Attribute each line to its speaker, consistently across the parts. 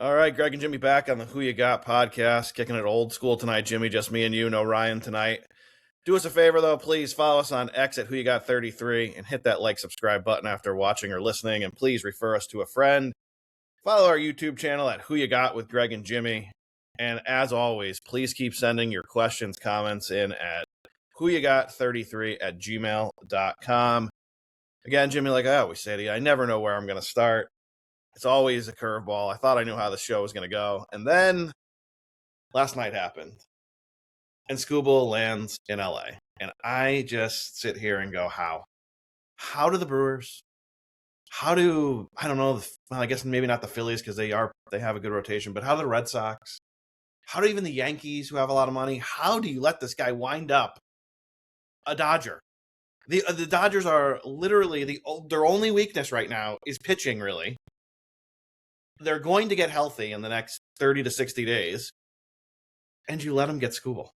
Speaker 1: All right, Greg and Jimmy back on the Who You Got podcast, kicking it old school tonight. Jimmy, just me and you, no Ryan tonight. Do us a favor, though. Please follow us on X at Who You Got 33 and hit that like, subscribe button after watching or listening. And please refer us to a friend. Follow our YouTube channel at Who You Got with Greg and Jimmy. And as always, please keep sending your questions, comments in at whoyougot33@gmail.com. Again, Jimmy, like I always say to you, I never know where I'm going to start. It's always a curveball. I thought I knew how the show was going to go. And then last night happened. And Skubal lands in LA. And I just sit here and go, how? How do the Brewers, I don't know, well, I guess maybe not the Phillies because they have a good rotation, but how do the Red Sox? How do even the Yankees, who have a lot of money, how do you let this guy wind up a Dodger? The Dodgers are literally their only weakness right now is pitching, really. They're going to get healthy in the next 30 to 60 days, and you let them get Skubal.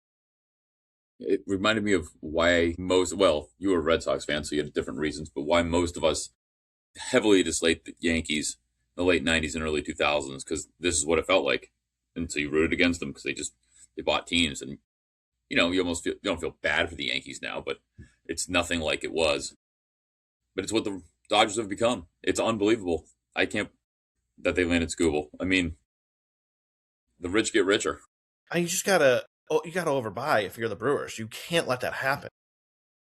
Speaker 2: It reminded me of why you were a Red Sox fan, so you had different reasons, but why most of us heavily disliked the Yankees in the late 90s and early 2000s, because this is what it felt like. And so you rooted against them because they bought teams. And, you don't feel bad for the Yankees now, but it's nothing like it was. But it's what the Dodgers have become. It's unbelievable. I can't that they landed Skubal. I mean, the rich get richer.
Speaker 1: You just gotta overbuy if you're the Brewers. You can't let that happen.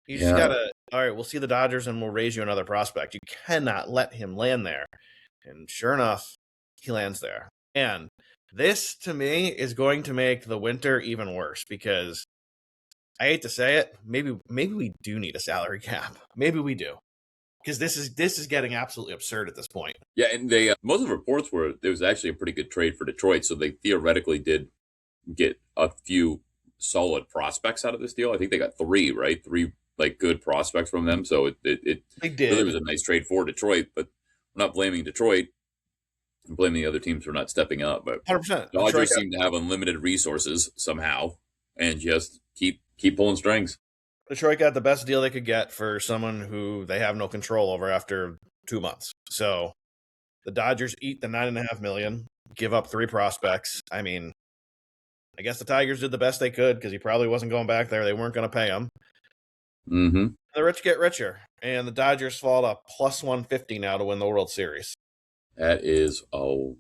Speaker 1: You just gotta, all right, we'll see the Dodgers and we'll raise you another prospect. You cannot let him land there. And sure enough, he lands there. And this, to me, is going to make the winter even worse because I hate to say it, maybe we do need a salary cap. Maybe we do. Because this is getting absolutely absurd at this point.
Speaker 2: Yeah, and they most of the reports were there was actually a pretty good trade for Detroit, so they theoretically did get a few solid prospects out of this deal. I think they got three good prospects from them. So it really was a nice trade for Detroit. But we're not blaming Detroit. I'm blaming the other teams for not stepping up. But
Speaker 1: 100%.
Speaker 2: Dodgers seem to have unlimited resources somehow, and just keep pulling strings.
Speaker 1: Detroit got the best deal they could get for someone who they have no control over after 2 months. So the Dodgers eat the $9.5 million, give up three prospects. I mean, I guess the Tigers did the best they could because he probably wasn't going back there. They weren't going to pay him.
Speaker 2: Mm-hmm.
Speaker 1: The rich get richer, and the Dodgers fall to plus 150 now to win the World Series.
Speaker 2: That is a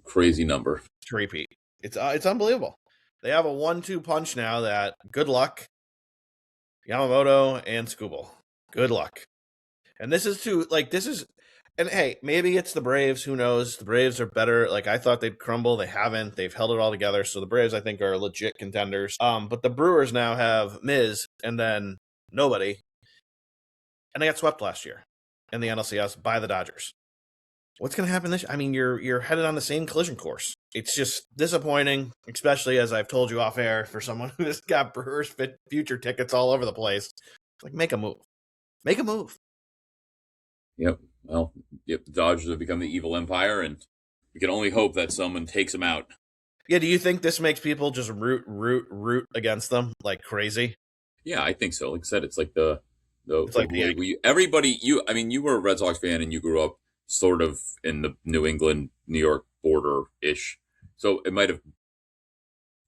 Speaker 2: crazy number
Speaker 1: to repeat. It's unbelievable. They have a 1-2 punch now. That good luck. Yamamoto and Skubal. Good luck. And and hey, maybe it's the Braves. Who knows? The Braves are better. Like, I thought they'd crumble. They haven't. They've held it all together. So the Braves, I think, are legit contenders. But the Brewers now have Miz and then nobody. And they got swept last year in the NLCS by the Dodgers. What's going to happen this year? I mean, you're headed on the same collision course. It's just disappointing, especially as I've told you off air, for someone who has got Brewers future tickets all over the place. Like, make a move. Make a move.
Speaker 2: Yep. Well, the Dodgers have become the evil empire, and we can only hope that someone takes them out.
Speaker 1: Yeah, do you think this makes people just root against them like crazy?
Speaker 2: Yeah, I think so. Like I said, it's like you were a Red Sox fan and you grew up sort of in the New England, New York border-ish. So it might have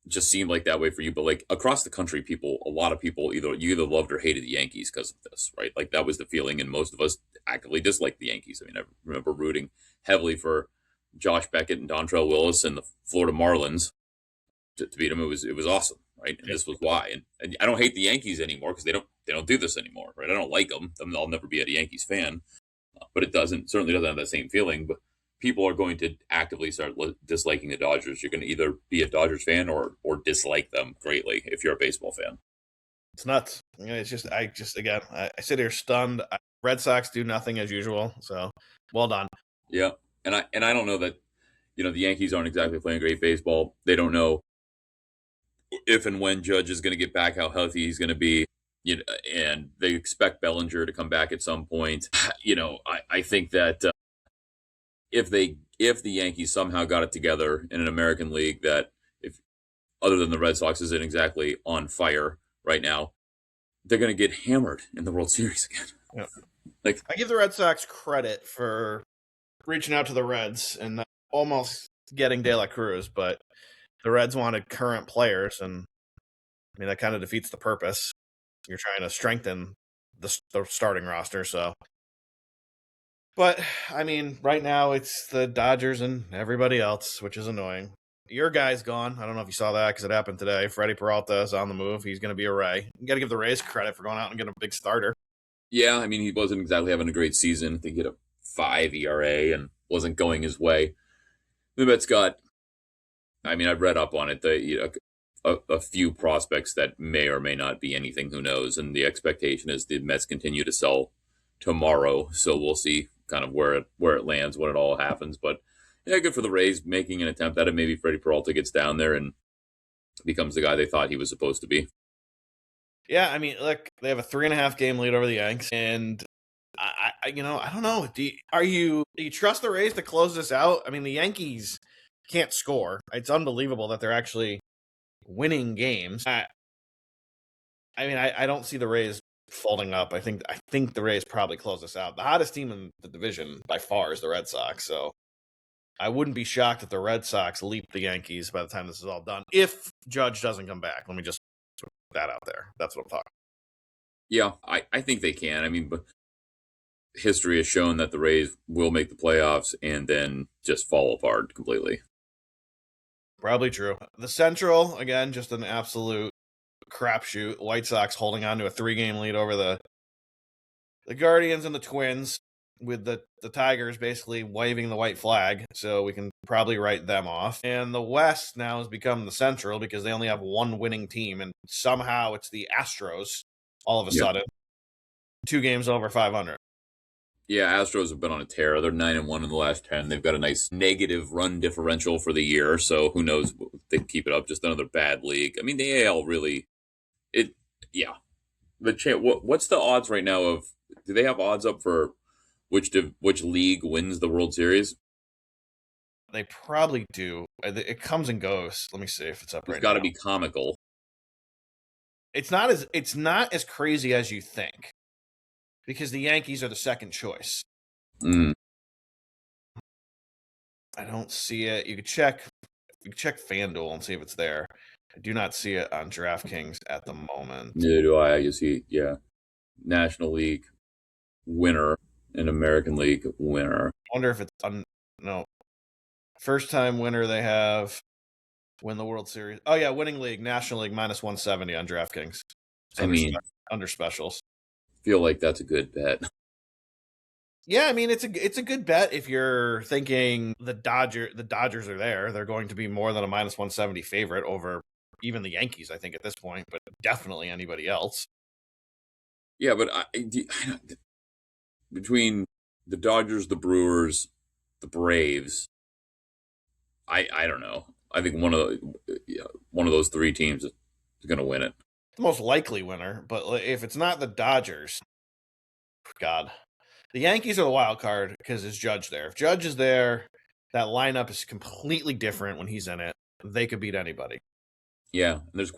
Speaker 2: just seemed like that way for you, but like across the country, a lot of people either loved or hated the Yankees because of this, right? Like that was the feeling, and most of us actively disliked the Yankees. I mean, I remember rooting heavily for Josh Beckett and Dontrell Willis and the Florida Marlins to beat them. It was awesome, right? And this was why. And I don't hate the Yankees anymore because they don't do this anymore, right? I don't like them. I'll never be a Yankees fan, but it certainly doesn't have that same feeling. But people are going to actively start disliking the Dodgers. You're going to either be a Dodgers fan or dislike them greatly if you're a baseball fan.
Speaker 1: It's nuts. It's just, I sit here stunned. Red Sox do nothing as usual. So well done.
Speaker 2: Yeah. And I don't know that, the Yankees aren't exactly playing great baseball. They don't know if and when Judge is going to get back, how healthy he's going to be. And they expect Bellinger to come back at some point. I think that if the Yankees somehow got it together in an American League that, if other than the Red Sox isn't exactly on fire right now, they're going to get hammered in the World Series again.
Speaker 1: Yeah. I give the Red Sox credit for reaching out to the Reds and almost getting De La Cruz, but the Reds wanted current players, and I mean that kind of defeats the purpose. You're trying to strengthen the starting roster, so. But I mean, right now it's the Dodgers and everybody else, which is annoying. Your guy's gone. I don't know if you saw that because it happened today. Freddie Peralta is on the move. He's going to be a Ray. You got to give the Rays credit for going out and getting a big starter.
Speaker 2: Yeah, I mean, he wasn't exactly having a great season. I think he had a 5 ERA and wasn't going his way. The Mets got, I mean, I've read up on it. A few prospects that may or may not be anything, who knows. And the expectation is the Mets continue to sell tomorrow. So we'll see kind of where it lands when it all happens. But yeah, good for the Rays making an attempt at it. Maybe Freddie Peralta gets down there and becomes the guy they thought he was supposed to be.
Speaker 1: Yeah, I mean, look, they have a 3.5 game lead over the Yanks, and I don't know. Do you trust the Rays to close this out? I mean, the Yankees can't score. It's unbelievable that they're actually winning games. I don't see the Rays folding up. I think the Rays probably close this out. The hottest team in the division by far is the Red Sox, so I wouldn't be shocked if the Red Sox leap the Yankees by the time this is all done. If Judge doesn't come back, let me just put that out there. That's what I'm talking.
Speaker 2: Yeah, I think they can. I mean, but history has shown that the Rays will make the playoffs and then just fall apart completely.
Speaker 1: Probably true. The Central, again, just an absolute crapshoot. White Sox holding on to a 3-game lead over the Guardians and the Twins, with the Tigers basically waving the white flag, so we can probably write them off. And the West now has become the Central because they only have one winning team, and somehow it's the Astros all of a sudden. 2 games over 500.
Speaker 2: Yeah, Astros have been on a tear. They're 9-1 in the last 10. They've got a nice negative run differential for the year, so who knows if they can keep it up. Just another bad league. I mean, the AL really, what's the odds right now of? Do they have odds up for which league wins the World Series?
Speaker 1: They probably do. It comes and goes. Let me see if it's up right now.
Speaker 2: It's got to be comical.
Speaker 1: It's not as crazy as you think, because the Yankees are the second choice.
Speaker 2: Mm.
Speaker 1: I don't see it. You could check FanDuel and see if it's there. I do not see it on DraftKings at the moment.
Speaker 2: Neither do I. You see, yeah, National League winner and American League winner.
Speaker 1: I wonder if it's no. First time winner they have win the World Series. Oh yeah, winning league, National League -170 on DraftKings. Under specials.
Speaker 2: Feel like that's a good bet.
Speaker 1: Yeah, I mean it's a good bet if you're thinking the Dodgers are there. They're going to be more than a -170 favorite over even the Yankees, I think, at this point, but definitely anybody else.
Speaker 2: Yeah, but between the Dodgers, the Brewers, the Braves, I don't know. I think one of those 3 teams is going to win it.
Speaker 1: The most likely winner, but if it's not the Dodgers, God, the Yankees are the wild card because it's Judge there. If Judge is there, that lineup is completely different when he's in it. They could beat anybody.
Speaker 2: Yeah, and there's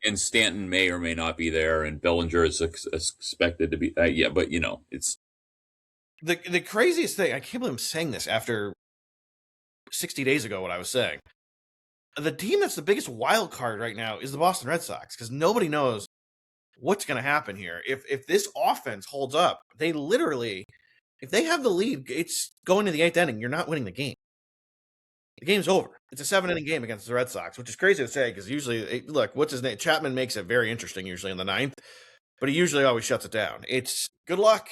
Speaker 2: and Stanton may or may not be there, and Bellinger is expected to be. Yeah, but it's
Speaker 1: the craziest thing. I can't believe I'm saying this after 60 days ago. What I was saying, the team that's the biggest wild card right now is the Boston Red Sox, because nobody knows what's going to happen here. If this offense holds up, they literally, if they have the lead, it's going to the 8th inning. You're not winning the game. The game's over. It's a 7-inning game against the Red Sox, which is crazy to say because usually, look, what's his name? Chapman makes it very interesting usually in the 9th, but he usually always shuts it down. It's good luck.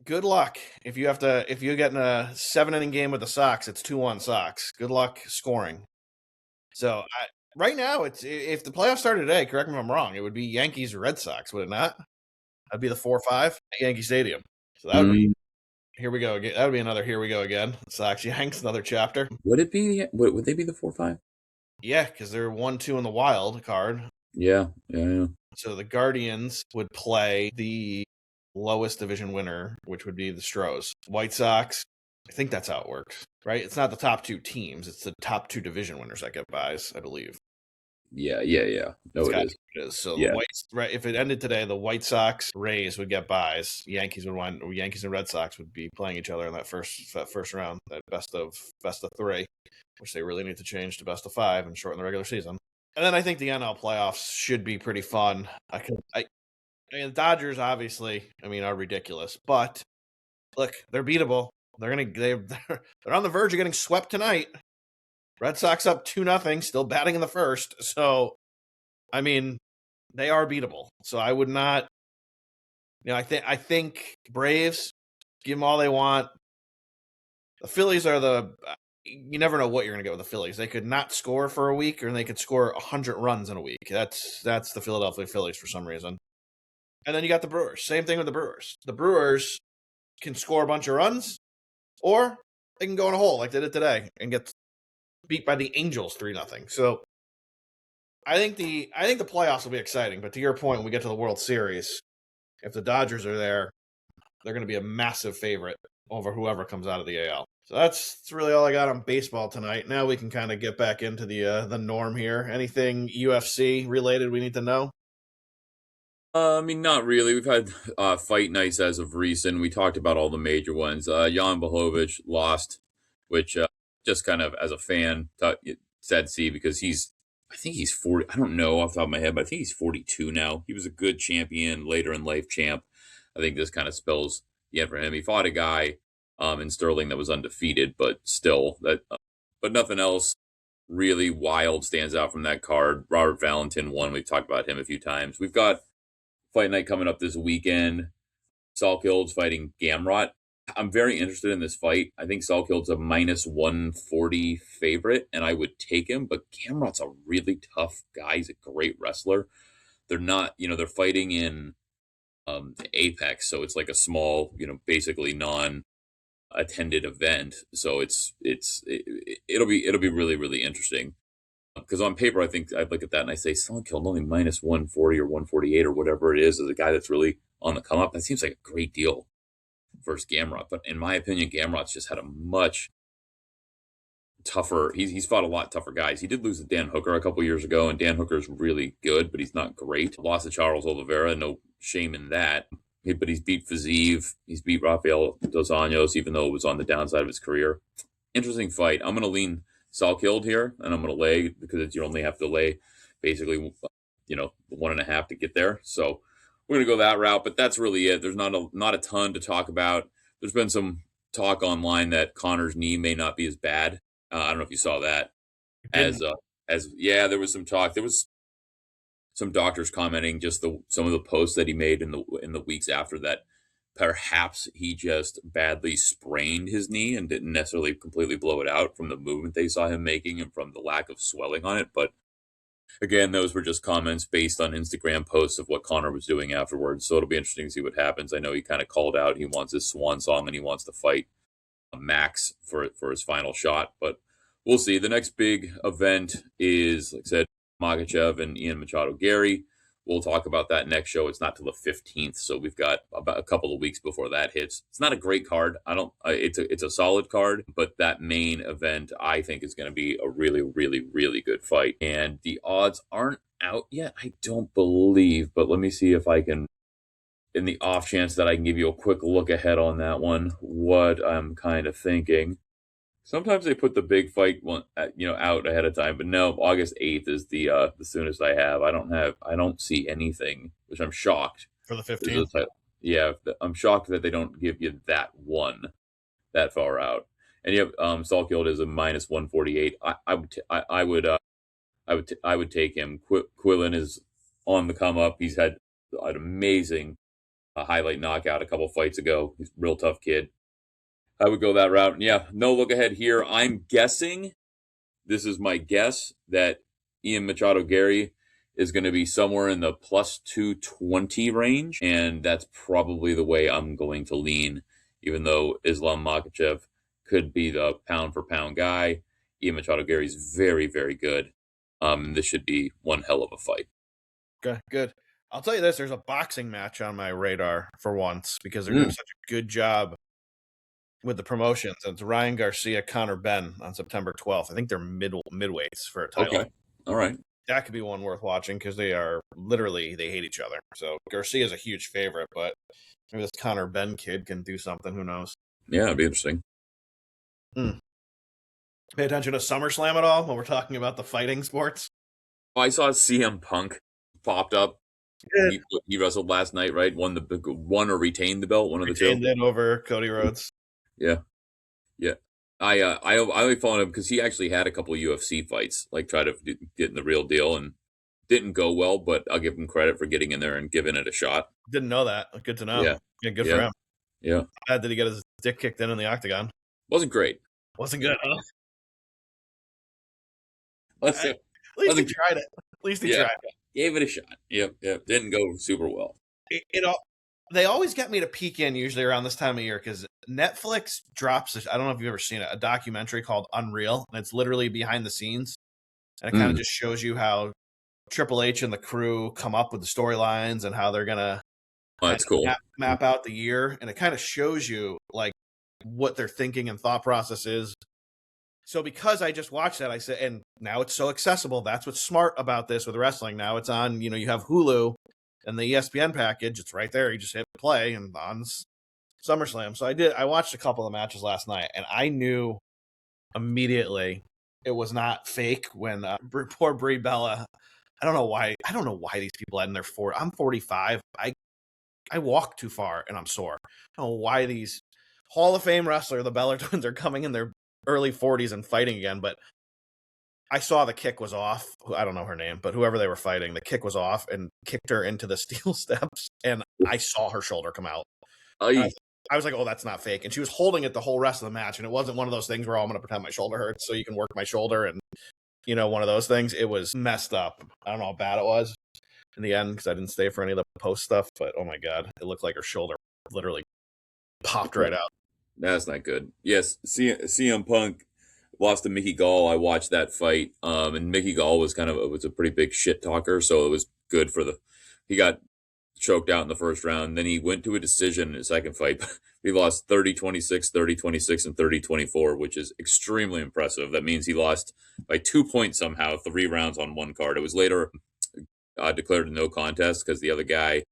Speaker 1: Good luck. If you're getting a 7-inning game with the Sox, it's 2-1 Sox. Good luck scoring. So right now, if the playoffs started today, correct me if I'm wrong, it would be Yankees Red Sox, would it not? That'd be the 4-5 at Yankee Stadium. So that would be. Here we go again. That would be another here we go again. Sox Yanks, another chapter.
Speaker 2: Would it be? Would they be the 4-5?
Speaker 1: Yeah, because they're 1-2 in the wild card.
Speaker 2: Yeah.
Speaker 1: So the Guardians would play the lowest division winner, which would be the Stros. White Sox, I think that's how it works, right? It's not the top 2 teams; it's the top 2 division winners that get buys, I believe.
Speaker 2: Yeah. No,
Speaker 1: It's
Speaker 2: it
Speaker 1: got to
Speaker 2: is.
Speaker 1: be what it is. So the
Speaker 2: Yeah.
Speaker 1: Whites, right? If it ended today, the White Sox, Rays would get buys. Yankees would win. Yankees and Red Sox would be playing each other in that first round, that best of three, which they really need to change to best of five and shorten the regular season. And then I think the NL playoffs should be pretty fun. I mean, the Dodgers obviously, I mean, are ridiculous, but look, they're beatable. They're on the verge of getting swept tonight. Red Sox up 2-0, still batting in the first. So, I mean, they are beatable. So I would not, I think Braves, give them all they want. The Phillies are you never know what you're going to get with the Phillies. They could not score for a week, or they could score 100 runs in a week. That's the Philadelphia Phillies for some reason. And then you got the Brewers. Same thing with the Brewers. The Brewers can score a bunch of runs, or they can go in a hole like they did today and get beat by the Angels 3-0. So I think the playoffs will be exciting. But to your point, when we get to the World Series, if the Dodgers are there, they're going to be a massive favorite over whoever comes out of the AL. So that's really all I got on baseball tonight. Now we can kind of get back into the norm here. Anything UFC related we need to know?
Speaker 2: I mean, not really. We've had fight nights as of recent. We talked about all the major ones. Jan Blachowicz lost, which just kind of as a fan, sad to see because I think he's 40. I don't know off the top of my head, but I think he's 42 now. He was a good champion, later in life champ. I think this kind of spells the end for him. He fought a guy in Sterling that was undefeated, but still, but nothing else really wild stands out from that card. Robert Valentin won. We've talked about him a few times. We've got fight night coming up this weekend. Salkild's fighting Gamrot. I'm very interested in this fight. I think Salkild's a minus 140 favorite, and I would take him, but Gamrot's a really tough guy. He's a great wrestler. They're not, they're fighting in Apex, so it's like a small, basically non attended event. So it'll be really, really interesting. Because on paper, I think I look at that and I say, Son killed only minus 140 or 148 or whatever it is a guy that's really on the come up. That seems like a great deal versus Gamrot. But in my opinion, Gamrot's just had a much tougher, he's fought a lot tougher guys. He did lose to Dan Hooker a couple years ago, and Dan Hooker's really good, but he's not great. Lost to Charles Oliveira, no shame in that. But he's beat Fiziev, he's beat Rafael Dos Anjos, even though it was on the downside of his career. Interesting fight. I'm going to lean Salkild here, and I'm going to lay because you only have to lay basically, 1.5 to get there. So we're going to go that route, but that's really it. There's not a ton to talk about. There's been some talk online that Connor's knee may not be as bad. I don't know if you saw that.
Speaker 1: Didn't
Speaker 2: Yeah, there was some talk. There was some doctors commenting just some of the posts that he made in the weeks after that. Perhaps he just badly sprained his knee and didn't necessarily completely blow it out from the movement they saw him making and from the lack of swelling on it. But again, those were just comments based on Instagram posts of what Connor was doing afterwards. So it'll be interesting to see what happens. I know he kind of called out he wants his swan song and he wants to fight Max for his final shot. But we'll see. The next big event is, like I said, Makachev and Ian Machado Gary. We'll talk about that next show. It's not till the 15th, so we've got about a couple of weeks before that hits. It's not a great card. I don't. It's a solid card, but that main event I think is going to be a really, really, really good fight. And the odds aren't out yet. I don't believe, but let me see if I can, in the off chance that I can give you a quick look ahead on that one, what I'm kind of thinking. Sometimes they put the big fight one, out ahead of time, but no, August 8th is the soonest I have. I don't see anything, which I'm shocked.
Speaker 1: for the
Speaker 2: There's
Speaker 1: 15th.
Speaker 2: yeah, I'm shocked that they don't give you that one that far out. And you have Salkeld is a minus 148. I would take him. Quillen is on the come up. He's had an amazing highlight knockout a couple fights ago. He's a real tough kid. I would go that route. And yeah, no look ahead here. I'm guessing, this is my guess, that Ian Machado Gary is going to be somewhere in the plus 220 range. And that's probably the way I'm going to lean, even though Islam Makhachev could be the pound for pound guy. Ian Machado Gary is very, very good. This should be one hell of a fight.
Speaker 1: Okay, good. I'll tell you this: there's a boxing match on my radar for once because they're doing such a good job with the promotions. It's Ryan Garcia, Conor Benn on September 12th. I think they're midweights for a title.
Speaker 2: Okay. All right.
Speaker 1: that could be one worth watching because they hate each other. So Garcia's a huge favorite, but maybe this Connor Ben kid can do something. Who knows?
Speaker 2: Yeah, it'd be interesting.
Speaker 1: Pay attention to SummerSlam at all when we're talking about the fighting sports?
Speaker 2: Oh, I saw CM Punk popped up.
Speaker 1: Yeah.
Speaker 2: He wrestled last night, right? Won or retained the belt, one of the two.
Speaker 1: Retained it over Cody Rhodes.
Speaker 2: Yeah, yeah. I only followed him because he actually had a couple of UFC fights, like try to get in the real deal, and didn't go well. But I'll give him credit for getting in there and giving it a shot.
Speaker 1: Didn't know that. Good to know.
Speaker 2: Yeah,
Speaker 1: Yeah, good
Speaker 2: yeah,
Speaker 1: for him.
Speaker 2: yeah.
Speaker 1: Did he get his dick kicked in the octagon?
Speaker 2: Wasn't great.
Speaker 1: Wasn't good, huh?
Speaker 2: Let's say,
Speaker 1: At least he tried it. At least he tried.
Speaker 2: Gave it a shot. Yep. Didn't go super well.
Speaker 1: They always get me to peek in usually around this time of year because Netflix drops I don't know if you've ever seen it, a documentary called Unreal, and it's literally behind the scenes, and it kind of just shows you how Triple H and the crew come up with the storylines and how they're gonna
Speaker 2: that's cool.
Speaker 1: Map out the year, and it kind of shows you like what their thinking and thought process is. So because I just watched that, I said, and now it's so accessible. That's what's smart about this with wrestling. Now it's on, you have Hulu and the ESPN package. It's right there. You just hit play and on SummerSlam. So I watched a couple of the matches last night, and I knew immediately it was not fake when poor Brie Bella. I don't know why these people had in their 40. I'm 45. I walk too far and I'm sore. I don't know why these Hall of Fame wrestler, the Bella twins, are coming in their early 40s and fighting again, but I saw the kick was off. I don't know her name, but whoever they were fighting, the kick was off and kicked her into the steel steps, and I saw her shoulder come out. I was like, oh, that's not fake. And she was holding it the whole rest of the match, and it wasn't one of those things where, oh, I'm going to pretend my shoulder hurts so you can work my shoulder, and, one of those things. It was messed up. I don't know how bad it was in the end because I didn't stay for any of the post stuff, but oh my God, it looked like her shoulder literally popped right out.
Speaker 2: That's not good. Yes, CM Punk lost to Mickey Gall. I watched that fight, and Mickey Gall was was a pretty big shit talker, so it was good for he got choked out in the first round. Then he went to a decision in his second fight. He lost 30-26, 30-26, and 30-24, which is extremely impressive. That means he lost by 2 points somehow, 3 rounds on one card. It was later declared a no contest because the other guy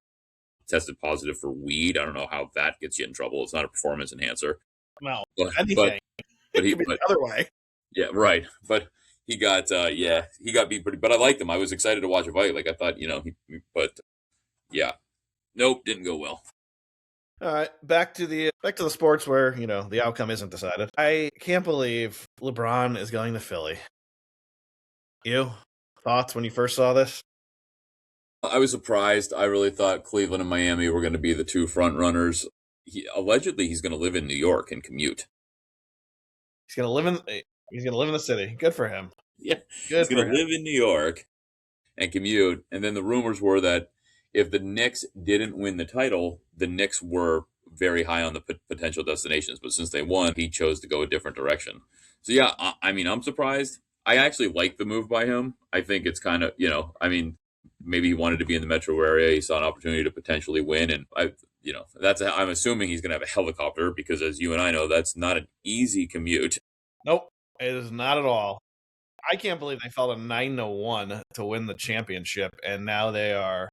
Speaker 2: tested positive for weed. I don't know how that gets you in trouble. It's not a performance enhancer.
Speaker 1: No,
Speaker 2: anything. But he
Speaker 1: the other way.
Speaker 2: Yeah, right. But he got he got beat pretty. But I liked him. I was excited to watch a fight. Like I thought, but yeah, nope, didn't go well.
Speaker 1: All right, back to the sports where the outcome isn't decided. I can't believe LeBron is going to Philly. You thoughts when you first saw this?
Speaker 2: I was surprised. I really thought Cleveland and Miami were going to be the two front runners. Allegedly, he's going to live in New York and commute.
Speaker 1: He's going to live in the city. Good for him.
Speaker 2: Yeah, he's going to live in New York and commute. And then the rumors were that if the Knicks didn't win the title, the Knicks were very high on the potential destinations. But since they won, he chose to go a different direction. So yeah, I mean, I'm surprised. I actually like the move by him. I think it's kind of, maybe he wanted to be in the metro area. He saw an opportunity to potentially win. And I'm assuming he's going to have a helicopter because, as you and I know, that's not an easy commute.
Speaker 1: Nope, it is not at all. I can't believe they fell to 9-1 to win the championship, and now they are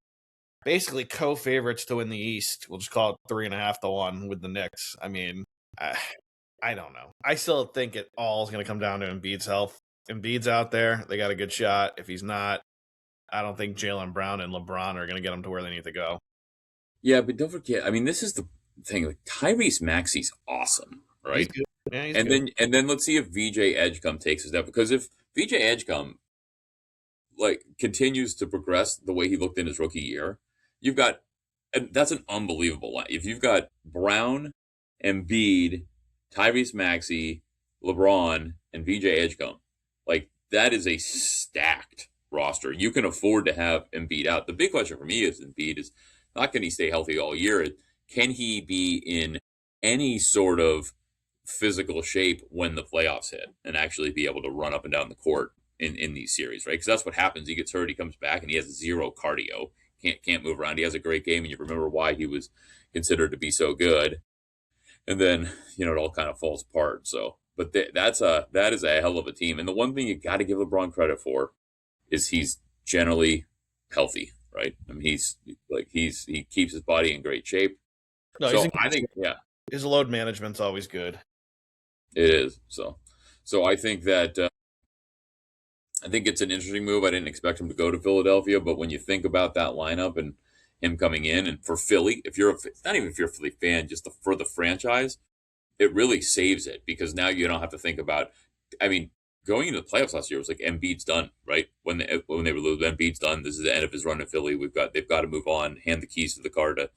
Speaker 1: basically co-favorites to win the East. We'll just call it 3.5-1 with the Knicks. I mean, I don't know. I still think it all is going to come down to Embiid's health. Embiid's out there. They got a good shot. If he's not, I don't think Jaylen Brown and LeBron are going to get them to where they need to go.
Speaker 2: Yeah, but don't forget, I mean, this is the thing. Like, Tyrese Maxey's awesome, right?
Speaker 1: He's good. Yeah, he's
Speaker 2: and
Speaker 1: good.
Speaker 2: then let's see if VJ Edgecombe takes a step. Because if VJ Edgecombe continues to progress the way he looked in his rookie year, that's an unbelievable line. If you've got Brown, Embiid, Tyrese Maxey, LeBron, and VJ Edgecombe, that is a stacked roster. You can afford to have Embiid out. The big question for me is Embiid is not can he stay healthy all year? Can he be in any sort of physical shape when the playoffs hit and actually be able to run up and down the court in these series, right? Because that's what happens. He gets hurt, he comes back, and he has zero cardio. Can't move around. He has a great game, and you remember why he was considered to be so good. And then, it all kind of falls apart. So, but that is a hell of a team. And the one thing you got to give LeBron credit for is he's generally healthy, right? I mean, he keeps his body in great shape.
Speaker 1: No, he's
Speaker 2: So
Speaker 1: in
Speaker 2: I
Speaker 1: good
Speaker 2: think,
Speaker 1: shape.
Speaker 2: yeah,
Speaker 1: His load management's always good.
Speaker 2: it is. So I think that I think it's an interesting move. I didn't expect him to go to Philadelphia, but when you think about that lineup and him coming in, and for Philly, if you're not even if you're a Philly fan, just for the franchise, it really saves it because now you don't have to think about. I mean, going into the playoffs last year was like Embiid's done, right? When they were losing, Embiid's done. This is the end of his run in Philly. They've got to move on. Hand the keys to the car to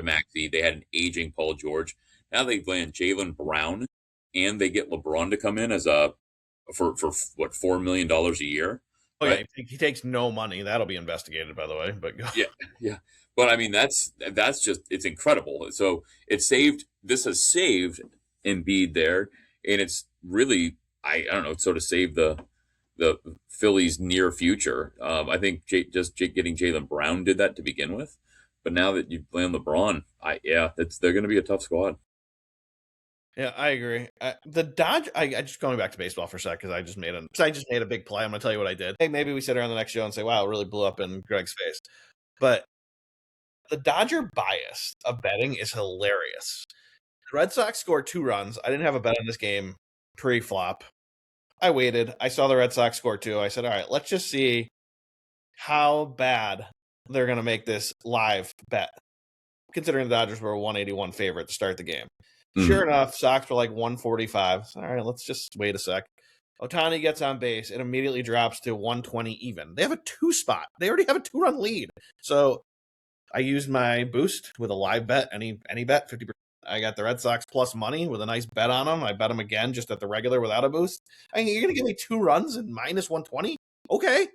Speaker 2: Maxey. They had an aging Paul George. Now they land Jaylen Brown, and they get LeBron to come in as a for what $4 million a year,
Speaker 1: Oh yeah,
Speaker 2: right?
Speaker 1: he takes no money. That'll be investigated, by the way. But go.
Speaker 2: Yeah, yeah. But I mean, that's just it's incredible. So it saved. This has saved Embiid there, and it's really I don't know, sort of saved the Phillies' near future. I think getting Jaylen Brown did that to begin with, but now that you land LeBron, they're going to be a tough squad.
Speaker 1: Yeah, I agree. The Dodge. I just going back to baseball for a sec because I just made a big play. I'm gonna tell you what I did. Hey, maybe we sit here on the next show and say, "Wow, it really blew up in Greg's face." But the Dodger bias of betting is hilarious. The Red Sox scored 2 runs. I didn't have a bet on this game pre-flop. I waited. I saw the Red Sox score 2. I said, "All right, let's just see how bad they're gonna make this live bet." Considering the Dodgers were a 181 favorite to start the game. Sure enough, Sox were like 145. All right, let's just wait a sec. Ohtani gets on base. It immediately drops to 120 even. They have a 2 spot. They already have a 2-run lead. So I used my boost with a live bet, any bet, 50%. I got the Red Sox plus money with a nice bet on them. I bet them again just at the regular without a boost. I mean, you're going to give me 2 runs and minus 120? Okay.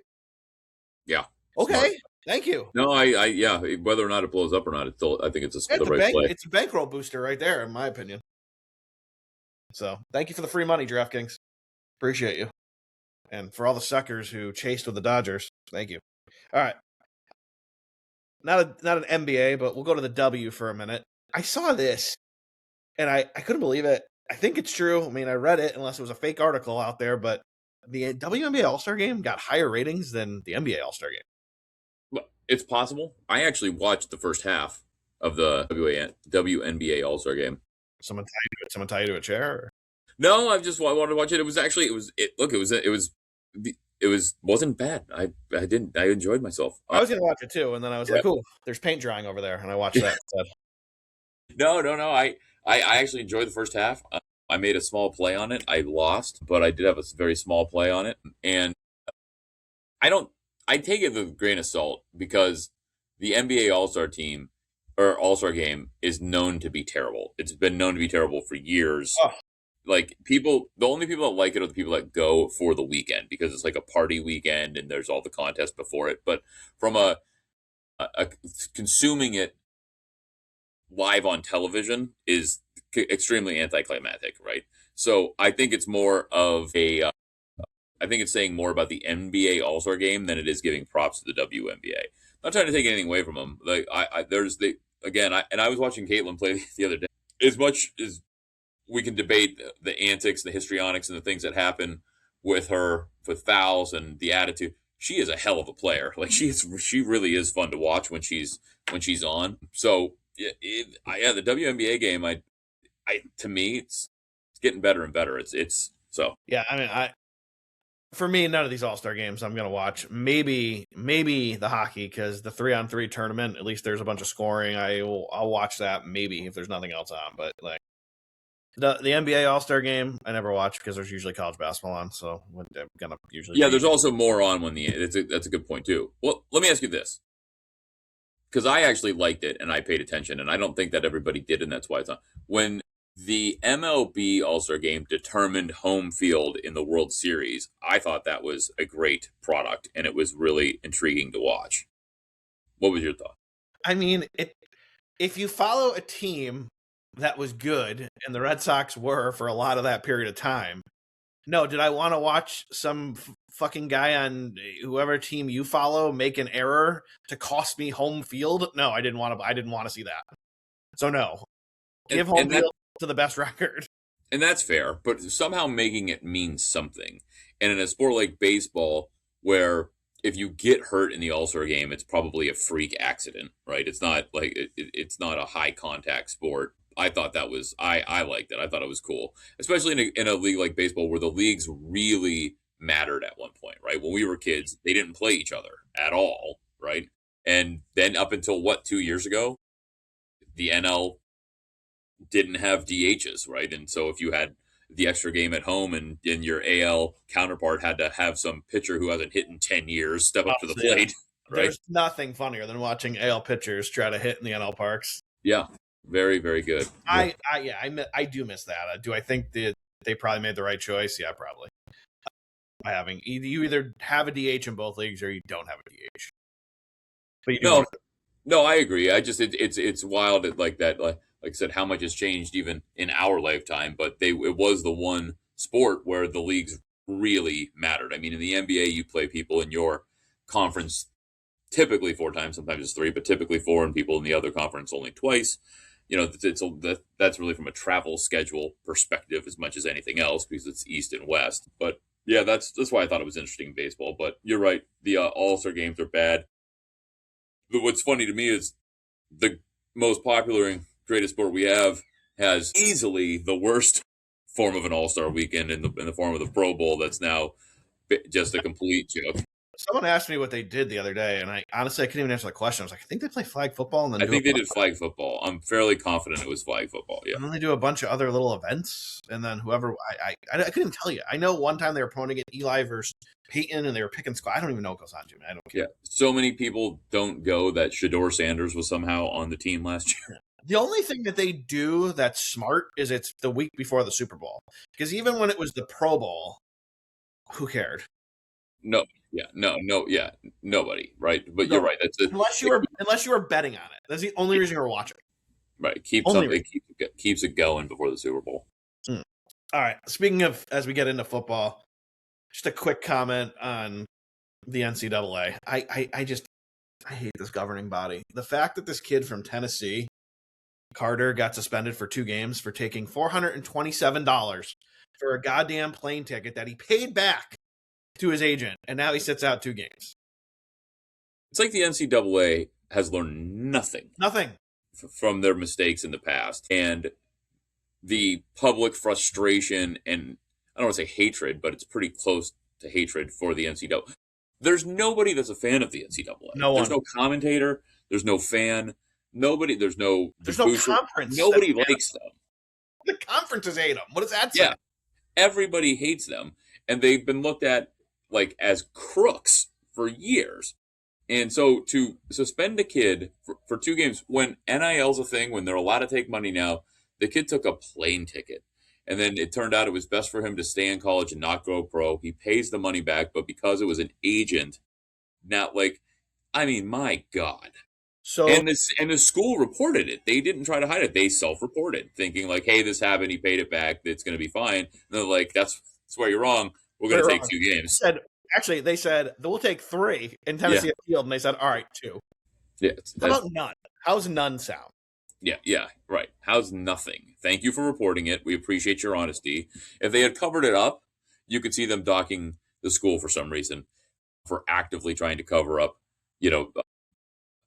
Speaker 2: Yeah,
Speaker 1: Okay.
Speaker 2: smart.
Speaker 1: Thank you.
Speaker 2: No, yeah. Whether or not it blows up or not, it's still I think it's the right play.
Speaker 1: It's a bankroll booster right there, in my opinion. So thank you for the free money, DraftKings. Appreciate you. And for all the suckers who chased with the Dodgers, thank you. All right. Not an NBA, but we'll go to the W for a minute. I saw this, and I couldn't believe it. I think it's true. I mean, I read it, unless it was a fake article out there, but the WNBA All-Star Game got higher ratings than the NBA All-Star Game.
Speaker 2: But it's possible. I actually watched the first half of the WNBA All-Star Game.
Speaker 1: Someone tie you to a chair? Or?
Speaker 2: No, I wanted to watch it. It was actually wasn't bad. I enjoyed myself.
Speaker 1: I was gonna watch it too, and then I was like, "Oh, there's paint drying over there," and I watched that instead.
Speaker 2: No. I actually enjoyed the first half. I made a small play on it. I lost, but I did have a very small play on it, and I take it with a grain of salt because the NBA All-Star team or All-Star game is known to be terrible. It's been known to be terrible for years.
Speaker 1: Oh.
Speaker 2: Like the only people that like it are the people that go for the weekend because it's like a party weekend and there's all the contests before it. But from a consuming it live on television is extremely anticlimactic, right? So I think it's more of a I think it's saying more about the NBA All-Star Game than it is giving props to the WNBA. I'm not trying to take anything away from them. Like there's the again, I was watching Caitlin play the other day. As much as we can debate the antics, the histrionics, and the things that happen with her, with fouls and the attitude, she is a hell of a player. Like she really is fun to watch when she's on. So the WNBA game, to me, it's getting better and better. It's so
Speaker 1: yeah. I mean, for me, none of these All-Star games I'm going to watch. Maybe the hockey because the 3-on-3 tournament, at least there's a bunch of scoring. I'll watch that maybe if there's nothing else on. But like the NBA All-Star game, I never watch because there's usually college basketball on. So I'm gonna usually
Speaker 2: there's also more on when that's a good point too. Well, let me ask you this because I actually liked it and I paid attention, and I don't think that everybody did, and that's why it's on when. The MLB All-Star Game determined home field in the World Series. I thought that was a great product, and it was really intriguing to watch. What was your thought?
Speaker 1: I mean, if you follow a team that was good, and the Red Sox were for a lot of that period of time, no, did I want to watch some fucking guy on whoever team you follow make an error to cost me home field? No, I didn't want to see that. So no, give home field to the best record.
Speaker 2: And that's fair, but somehow making it mean something. And in a sport like baseball, where if you get hurt in the All-Star game, it's probably a freak accident, right? It's not like it's not a high contact sport. I thought that was I liked it. I thought it was cool, especially in a league like baseball where the leagues really mattered at one point, right? When we were kids, they didn't play each other at all, right? And then up until what 2 years ago, the NL didn't have DHs, right? And so if you had the extra game at home and your AL counterpart had to have some pitcher who hasn't hit in 10 years step up to the
Speaker 1: Yeah.
Speaker 2: plate, right?
Speaker 1: There's nothing funnier than watching AL pitchers try to hit in the NL parks.
Speaker 2: Yeah. Very, very good.
Speaker 1: I do miss that. Do I think that they probably made the right choice? Yeah, probably. By having you either have a DH in both leagues or you don't have a DH. But you do
Speaker 2: No, I agree. I just it's wild like that. Like I said, how much has changed even in our lifetime. But it was the one sport where the leagues really mattered. I mean, in the NBA, you play people in your conference typically 4 times, sometimes it's 3, but typically 4, and people in the other conference only twice. You know, that's really from a travel schedule perspective as much as anything else because it's East and West. But yeah, that's why I thought it was interesting in baseball. But you're right, the All-Star games are bad. But what's funny to me is the most popular and greatest sport we have has easily the worst form of an All-Star weekend in the form of the Pro Bowl. That's now just a complete joke.
Speaker 1: Someone asked me what they did the other day, and I honestly couldn't even answer the question. I was like, I think they play flag football, and then
Speaker 2: I think they did flag football. I'm fairly confident it was flag football. Yeah,
Speaker 1: and then they do a bunch of other little events, and then whoever I couldn't even tell you. I know one time they were promoting it Eli versus Peyton, and they were picking squad. I don't even know what goes on, Jimmy. I don't care.
Speaker 2: Yeah, so many people don't go that Shador Sanders was somehow on the team last year.
Speaker 1: The only thing that they do that's smart is it's the week before the Super Bowl, because even when it was the Pro Bowl, who cared?
Speaker 2: No, yeah, nobody, right? But you're right. That's it.
Speaker 1: Unless you were betting on it. That's the only reason you were watching.
Speaker 2: Right, it keeps it going before the Super Bowl.
Speaker 1: All right. Speaking of, as we get into football, just a quick comment on the NCAA. I hate this governing body. The fact that this kid from Tennessee, Carter, got suspended for 2 games for taking $427 for a goddamn plane ticket that he paid back to his agent, and now he sits out 2 games.
Speaker 2: It's like the NCAA has learned nothing from their mistakes in the past, and the public frustration and I don't want to say hatred, but it's pretty close to hatred for the NCAA. There's nobody that's a fan of the NCAA. There's no commentator. There's no fan. Nobody. There's no
Speaker 1: conference.
Speaker 2: Nobody likes them.
Speaker 1: The conferences hate them. What does that say?
Speaker 2: Yeah, everybody hates them, and they've been looked at like as crooks for years. And so to suspend a kid for 2 games when NIL's a thing, when they're allowed to take money now, the kid took a plane ticket. And then it turned out it was best for him to stay in college and not go pro. He pays the money back, but because it was an agent, not like, I mean, my God. So and the school reported it. They didn't try to hide it. They self-reported, thinking like, hey, this happened. He paid it back. It's going to be fine. And they're like, that's where you're wrong. We're going to take 2 games.
Speaker 1: Actually, they said we'll take 3 in Tennessee Field, and they said, all right, 2.
Speaker 2: Yeah.
Speaker 1: How about none? How's none sound?
Speaker 2: Yeah, right. How's nothing? Thank you for reporting it. We appreciate your honesty. If they had covered it up, you could see them docking the school for some reason for actively trying to cover up,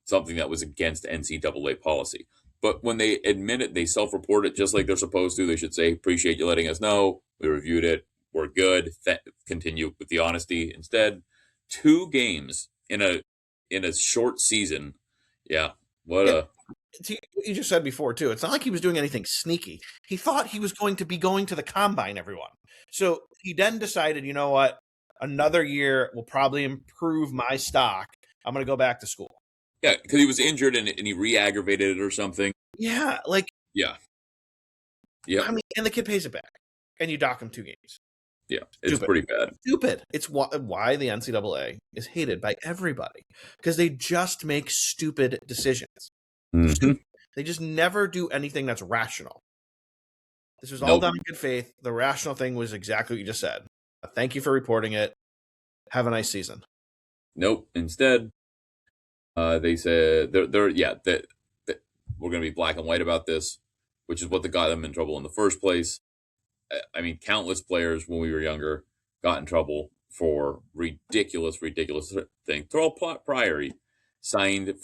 Speaker 2: something that was against NCAA policy. But when they admit it, they self-report it just like they're supposed to. They should say, appreciate you letting us know. We reviewed it. We're good. Continue with the honesty. Instead, 2 games in a short season. Yeah,
Speaker 1: you just said before, too. It's not like he was doing anything sneaky. He thought he was going to be going to the combine, everyone. So he then decided, you know what? Another year will probably improve my stock. I'm going to go back to school.
Speaker 2: Yeah, because he was injured and he re-aggravated it or something.
Speaker 1: Yeah,
Speaker 2: Yeah.
Speaker 1: I mean, and the kid pays it back. And you dock him 2 games.
Speaker 2: Yeah, it's pretty bad.
Speaker 1: Stupid. It's why the NCAA is hated by everybody. Because they just make stupid decisions.
Speaker 2: Mm-hmm.
Speaker 1: They just never do anything that's rational. This was all done in good faith. The rational thing was exactly what you just said. Thank you for reporting it. Have a nice season.
Speaker 2: Nope. Instead, they said that we're going to be black and white about this, which is what got them in trouble in the first place. I mean, countless players when we were younger got in trouble for ridiculous thing. Terrell Pryor signed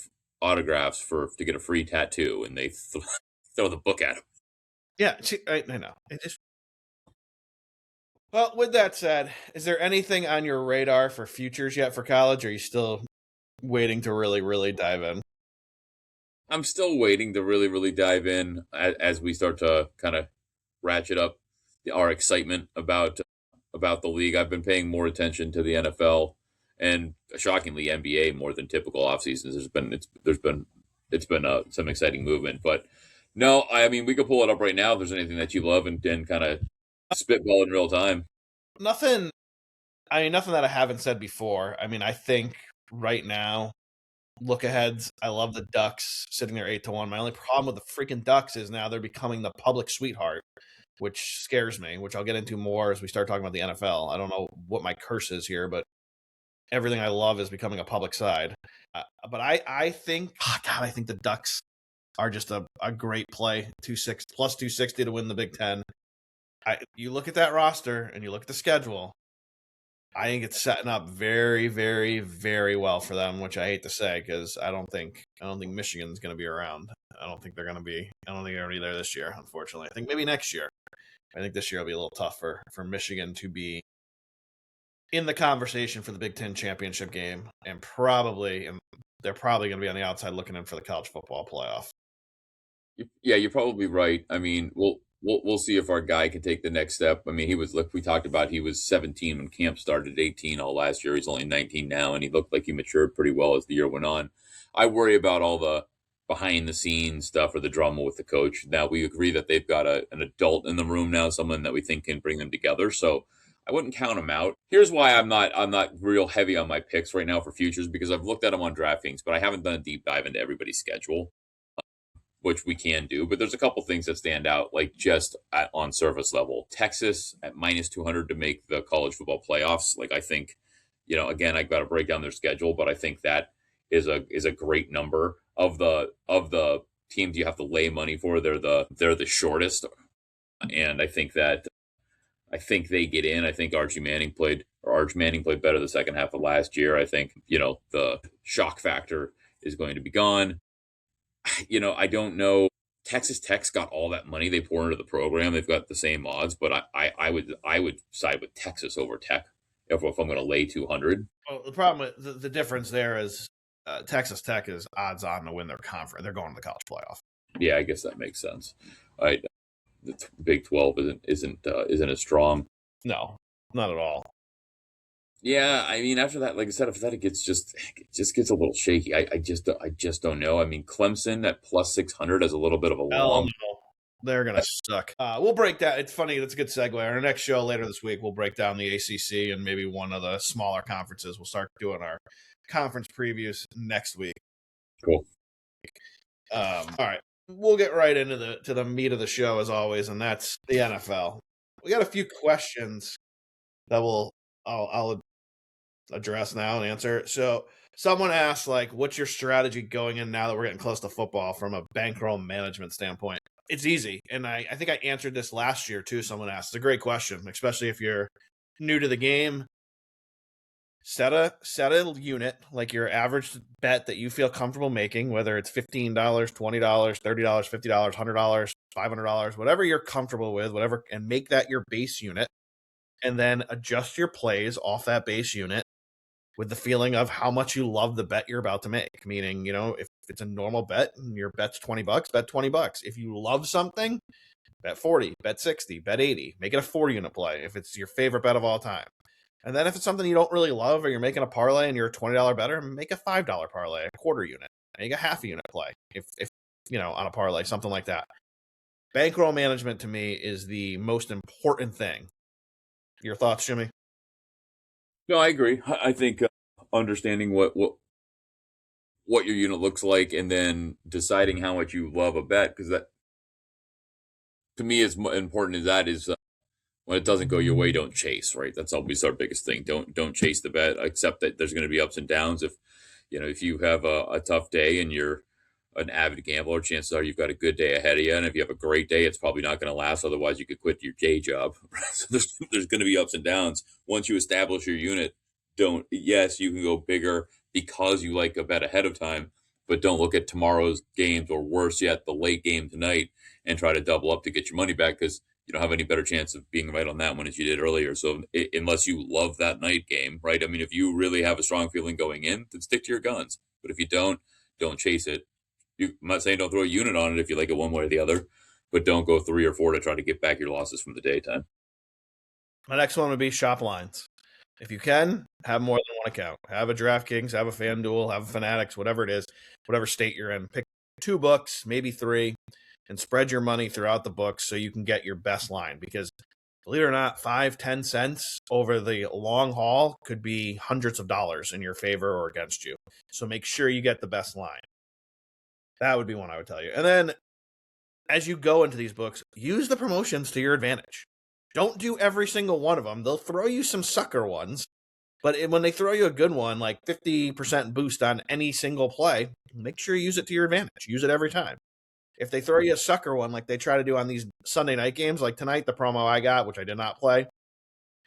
Speaker 2: autographs to get a free tattoo, and they throw the book at him.
Speaker 1: Yeah, I know. Well, with that said, is there anything on your radar for futures yet for college? Or are you still waiting to really, really dive in?
Speaker 2: I'm still waiting to really dive in as we start to kind of ratchet up our excitement about the league. I've been paying more attention to the NFL and shockingly NBA more than typical off seasons. There's been some exciting movement, but no, I mean we could pull it up right now if there's anything that you love and kind of spitball in real time.
Speaker 1: Nothing. I mean, nothing that I haven't said before. I mean, I think right now, look aheads. I love the Ducks sitting there 8-1. My only problem with the freaking Ducks is now they're becoming the public sweetheart, which scares me, which I'll get into more as we start talking about the NFL. I don't know what my curse is here, but everything I love is becoming a public side. But I think, God, I think the Ducks are just a great play. Plus 260 to win the Big Ten. You look at that roster and you look at the schedule. I think it's setting up very, very, very well for them, which I hate to say because I don't think Michigan's going to be around. I don't think they're going to be there this year, unfortunately. I think maybe next year. I think this year will be a little tough for Michigan to be in the conversation for the Big Ten championship game, and they're probably going to be on the outside looking in for the college football playoff.
Speaker 2: Yeah, you're probably right. I mean, we'll see if our guy can take the next step. I mean, we talked about he was 17 when camp started, 18 all last year. He's only 19 now, and he looked like he matured pretty well as the year went on. I worry about all the behind the scenes stuff or the drama with the coach. Now we agree that they've got an adult in the room now, someone that we think can bring them together. So I wouldn't count them out. Here's why I'm not real heavy on my picks right now for futures because I've looked at them on DraftKings, but I haven't done a deep dive into everybody's schedule, which we can do. But there's a couple things that stand out, like just on surface level. Texas at minus 200 to make the college football playoffs. Like I think, again, I got to break down their schedule, but I think that is a great number of the teams you have to lay money for. They're the shortest, and I think they get in. I think Arch Manning played better the second half of last year. I think the shock factor is going to be gone. I don't know. Texas Tech's got all that money they pour into the program. They've got the same odds, but I would side with Texas over Tech if I'm going to lay 200.
Speaker 1: Well, the problem with the difference there is Texas Tech is odds on to win their conference. They're going to the college playoff.
Speaker 2: Yeah, I guess that makes sense. The Big 12 isn't as strong.
Speaker 1: No, not at all.
Speaker 2: Yeah, I mean, after that, like I said, after that, it just gets a little shaky. I just don't know. I mean, Clemson at plus 600 has a little bit of a long.
Speaker 1: No. They're gonna suck. We'll break that. It's funny. That's a good segue. On our next show later this week, we'll break down the ACC and maybe one of the smaller conferences. We'll start doing our conference previews next week.
Speaker 2: Cool.
Speaker 1: All right, we'll get right into the meat of the show as always, and that's the NFL. We got a few questions that I'll address now and answer. So someone asked, like, what's your strategy going in now that we're getting close to football from a bankroll management standpoint? It's easy. And I think I answered this last year too. Someone asked. It's a great question, especially if you're new to the game. Set a unit, like your average bet that you feel comfortable making, whether it's $15, $20, $30, $50, $100, $500, whatever you're comfortable with, and make that your base unit. And then adjust your plays off that base unit with the feeling of how much you love the bet you're about to make. Meaning, if it's a normal bet and your bet's $20, bet $20. If you love something, bet 40, bet 60, bet 80. Make it a 40-unit play if it's your favorite bet of all time. And then if it's something you don't really love or you're making a parlay and you're a $20 better, make a $5 parlay, a quarter unit. Make a half a unit play if on a parlay, something like that. Bankroll management to me is the most important thing. Your thoughts, Jimmy?
Speaker 2: No, I agree. I think understanding what your unit looks like and then deciding how much you love a bet, because that, to me, as important as that is, when it doesn't go your way, don't chase, right? That's always our biggest thing. Don't chase the bet. Accept that there's going to be ups and downs. If you have a tough day and you're an avid gambler, chances are you've got a good day ahead of you. And if you have a great day, it's probably not going to last. Otherwise, you could quit your day job. So there's going to be ups and downs. Once you establish your unit, yes, you can go bigger because you like a bet ahead of time, but don't look at tomorrow's games or worse yet, the late game tonight and try to double up to get your money back because you don't have any better chance of being right on that one as you did earlier. So unless you love that night game, right? I mean, if you really have a strong feeling going in, then stick to your guns. But if you don't chase it. I'm not saying don't throw a unit on it if you like it one way or the other, but don't go 3 or 4 to try to get back your losses from the daytime.
Speaker 1: My next one would be shop lines. If you can, have more than one account. Have a DraftKings, have a FanDuel, have a Fanatics, whatever it is, whatever state you're in. Pick 2 books, maybe 3, and spread your money throughout the books so you can get your best line. Because believe it or not, 5-10 cents over the long haul could be hundreds of dollars in your favor or against you. So make sure you get the best line. That would be one I would tell you. And then as you go into these books, use the promotions to your advantage. Don't do every single one of them. They'll throw you some sucker ones, but when they throw you a good one, like 50% boost on any single play, make sure you use it to your advantage. Use it every time. If they throw you a sucker one like they try to do on these Sunday night games, like tonight, the promo I got, which I did not play,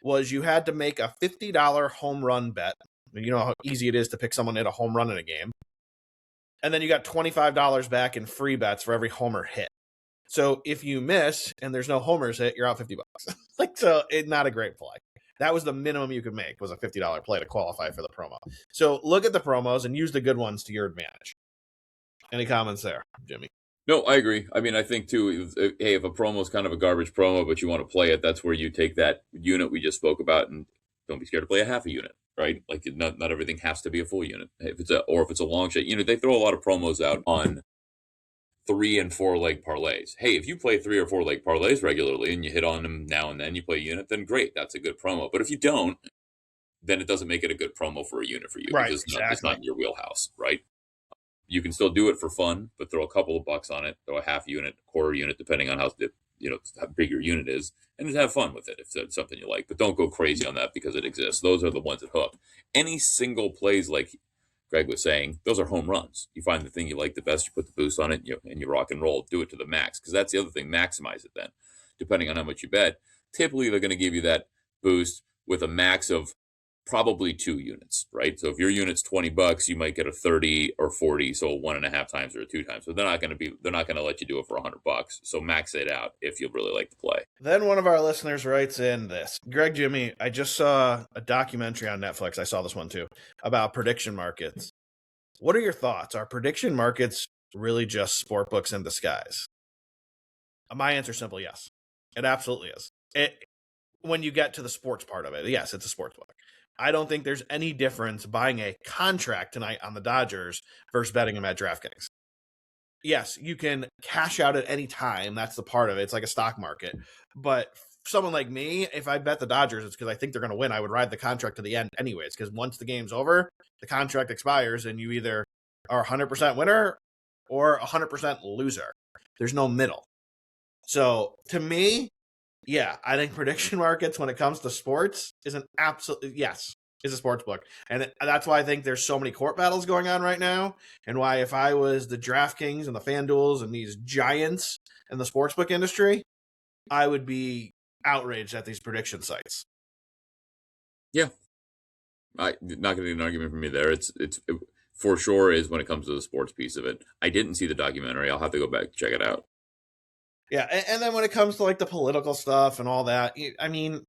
Speaker 1: was you had to make a $50 home run bet. You know how easy it is to pick someone to hit a home run in a game. And then you got $25 back in free bets for every homer hit. So if you miss and there's no homers hit, you're out $50. So it's not a great play. That was the minimum you could make, was a $50 play to qualify for the promo. So look at the promos and use the good ones to your advantage. Any comments there, Jimmy?
Speaker 2: No, I agree. I mean, I think too, hey, if a promo is kind of a garbage promo, but you want to play it, that's where you take that unit we just spoke about and don't be scared to play a half a unit, right? Like not everything has to be a full unit. If it's a long shot, they throw a lot of promos out on 3 and 4 leg parlays. Hey, if you play 3 or 4 leg parlays regularly and you hit on them now and then, you play a unit, then great, that's a good promo. But if you don't, then it doesn't make it a good promo for a unit for you,
Speaker 1: right?
Speaker 2: Because
Speaker 1: Exactly.
Speaker 2: it's not in your wheelhouse, right? You can still do it for fun, but throw a couple of bucks on it, throw a half unit, quarter unit, depending on how big your unit is, and just have fun with it if it's something you like. But don't go crazy on that because it exists. Those are the ones that hook. Any single plays, like Greg was saying, those are home runs. You find the thing you like the best, you put the boost on it, and you rock and roll. Do it to the max, because that's the other thing. Maximize it then, depending on how much you bet. Typically, they're going to give you that boost with a max of probably 2 units, right? So if your unit's $20, you might get a 30 or 40, so 1.5 times or 2 times. So they're not going to let you do it for $100. So max it out if you really like to play.
Speaker 1: Then one of our listeners writes in this: Greg, Jimmy, I just saw a documentary on Netflix. I saw this one too, about prediction markets. What are your thoughts? Are prediction markets really just sport books in disguise? My answer is simple: yes. It absolutely is. When you get to the sports part of it, yes, it's a sports book. I don't think there's any difference buying a contract tonight on the Dodgers versus betting them at DraftKings. Yes, you can cash out at any time. That's the part of it. It's like a stock market. But someone like me, if I bet the Dodgers, it's because I think they're going to win. I would ride the contract to the end anyways, because once the game's over, the contract expires and you either are 100% winner or 100% loser. There's no middle. So to me, yeah, I think prediction markets when it comes to sports is an absolute yes, is a sports book. And that's why I think there's so many court battles going on right now, and why if I was the DraftKings and the FanDuels and these giants in the sportsbook industry, I would be outraged at these prediction sites.
Speaker 2: Yeah. Not going to be an argument from me there. It for sure is when it comes to the sports piece of it. I didn't see the documentary. I'll have to go back and check it out.
Speaker 1: Yeah, and then when it comes to like the political stuff and all that, I mean,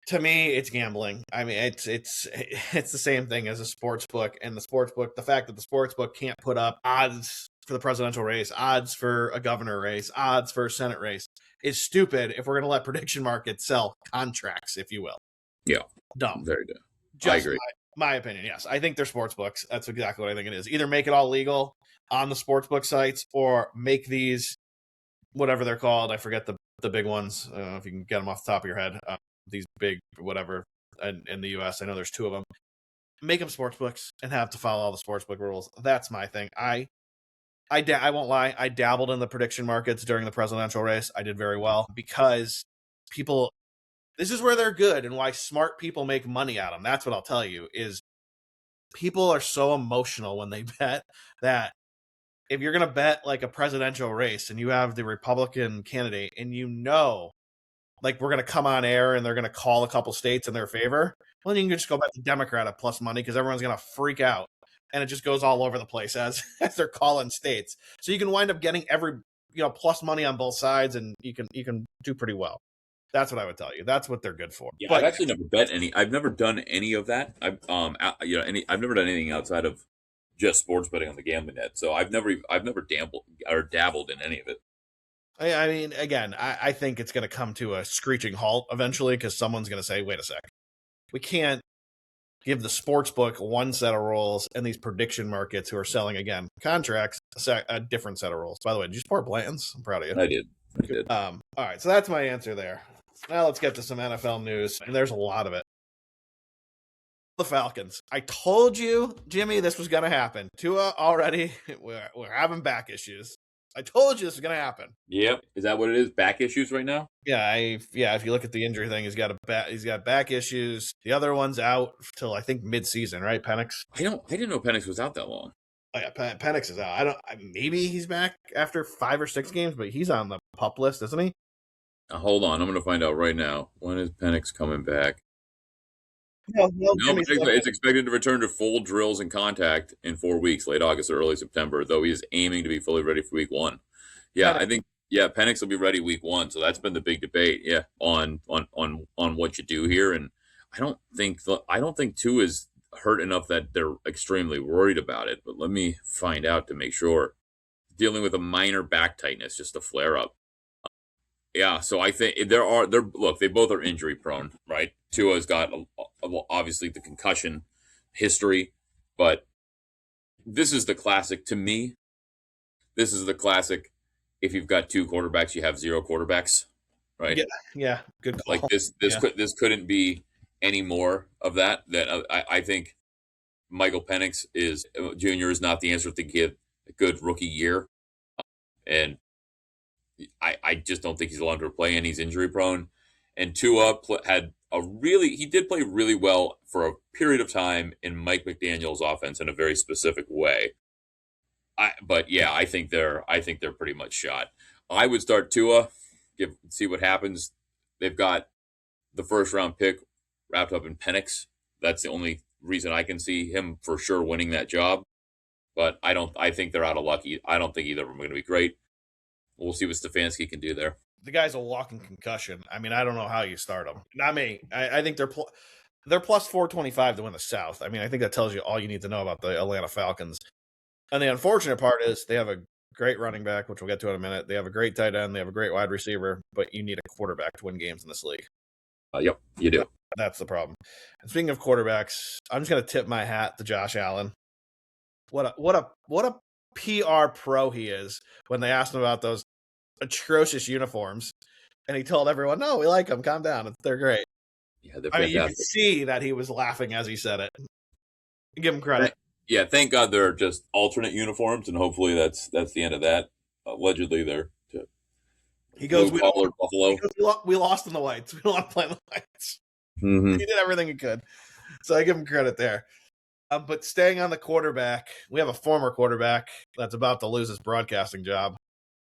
Speaker 1: to me, it's gambling. I mean, it's the same thing as a sports book, and the sports book. The fact that the sports book can't put up odds for the presidential race, odds for a governor race, odds for a Senate race is stupid. If we're going to let prediction markets sell contracts, if you will,
Speaker 2: yeah,
Speaker 1: dumb.
Speaker 2: Very dumb.
Speaker 1: Just
Speaker 2: I agree.
Speaker 1: My opinion. Yes, I think they're sports books. That's exactly what I think it is. Either make it all legal on the sports book sites, or make these whatever they're called. I forget the big ones. I don't know if you can get them off the top of your head. These big whatever in the U.S. I know there's 2 of them. Make them sports books and have to follow all the sports book rules. That's my thing. I won't lie. I dabbled in the prediction markets during the presidential race. I did very well because people. This is where they're good and why smart people make money at them. That's what I'll tell you is people are so emotional when they bet that if you're going to bet like a presidential race and you have the Republican candidate and like we're going to come on air and they're going to call a couple states in their favor, well, then you can just go bet the Democrat at plus money because everyone's going to freak out. And it just goes all over the place as they're calling states. So you can wind up getting plus money on both sides, and you can do pretty well. That's what I would tell you. That's what they're good for.
Speaker 2: Yeah,
Speaker 1: but
Speaker 2: I've actually never bet any. I've never done any of that. I've I've never done anything outside of just sports betting on the gambling net. So I've never dabbled in any of it.
Speaker 1: I mean, again, I think it's going to come to a screeching halt eventually because someone's going to say, wait a sec. We can't give the sports book one set of rules and these prediction markets who are selling, again, contracts, a different set of rules. By the way, did you support Blanton's? I'm proud of you.
Speaker 2: I did.
Speaker 1: All right, so that's my answer there. Now let's get to some NFL news, and there's a lot of it. The Falcons. I told you, Jimmy, this was going to happen. Tua already, we're having back issues. I told you this was going to happen.
Speaker 2: Yep. Is that what it is? Back issues right now?
Speaker 1: Yeah, if you look at the injury thing, he's got back issues. The other one's out till I think mid-season, right? Penix.
Speaker 2: I didn't know Penix was out that long.
Speaker 1: Oh yeah, Penix is out. Maybe he's back after 5 or 6 games, but he's on the PUP list, isn't he?
Speaker 2: Hold on, I'm going to find out right now. When is Penix coming back?
Speaker 1: No,
Speaker 2: it's expected to return to full drills and contact in 4 weeks, late August or early September, though he is aiming to be fully ready for week 1. Yeah, I think Penix will be ready week 1, so that's been the big debate, on what you do here, and I don't think Tua is hurt enough that they're extremely worried about it, but let me find out to make sure. Dealing with a minor back tightness, just a flare up. Yeah, so I think they both are injury prone, right? Tua's got obviously the concussion history, but this is the classic to me. This is the classic. If you've got 2 quarterbacks, you have 0 quarterbacks, right?
Speaker 1: Yeah, good call.
Speaker 2: Like this couldn't be any more of that. I think Michael Penix Jr. is not the answer to give a good rookie year, and I just don't think he's allowed to play, and he's injury prone. And Tua he did play really well for a period of time in Mike McDaniel's offense in a very specific way. I think they're pretty much shot. I would start Tua, see what happens. They've got the first round pick wrapped up in Penix. That's the only reason I can see him for sure winning that job. But I think they're out of luck. I don't think either of them are going to be great. We'll see what Stefanski can do there.
Speaker 1: The guy's a walking concussion. I mean, I don't know how you start him. Not me. I think they're plus 425 to win the South. I mean, I think that tells you all you need to know about the Atlanta Falcons. And the unfortunate part is they have a great running back, which we'll get to in a minute. They have a great tight end. They have a great wide receiver, but you need a quarterback to win games in this league.
Speaker 2: Yep, you do.
Speaker 1: That's the problem. And speaking of quarterbacks, I'm just going to tip my hat to Josh Allen. What a PR pro he is when they asked him about those atrocious uniforms, and he told everyone, "No, we like them. Calm down. They're great."
Speaker 2: Yeah, they're fantastic.
Speaker 1: You can see that he was laughing as he said it. Give him credit.
Speaker 2: Yeah, thank God they're just alternate uniforms, and hopefully that's the end of that. Allegedly, they're
Speaker 1: he goes,
Speaker 2: Buffalo.
Speaker 1: We lost in the whites. We don't want to play in the whites.
Speaker 2: Mm-hmm.
Speaker 1: He did everything he could, so I give him credit there. But staying on the quarterback, we have a former quarterback that's about to lose his broadcasting job.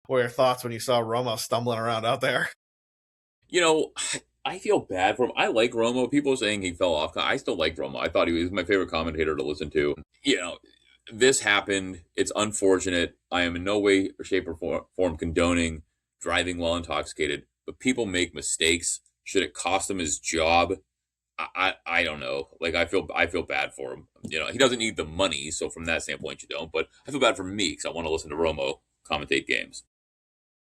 Speaker 1: What are your thoughts when you saw Romo stumbling around out there?
Speaker 2: I feel bad for him. I like Romo. People are saying he fell off. I still like Romo. I thought he was my favorite commentator to listen to. This happened. It's unfortunate. I am in no way, shape, or form condoning driving while intoxicated. But people make mistakes. Should it cost him his job? I don't know. Like I feel bad for him. He doesn't need the money, so from that standpoint, you don't. But I feel bad for me because I want to listen to Romo commentate games.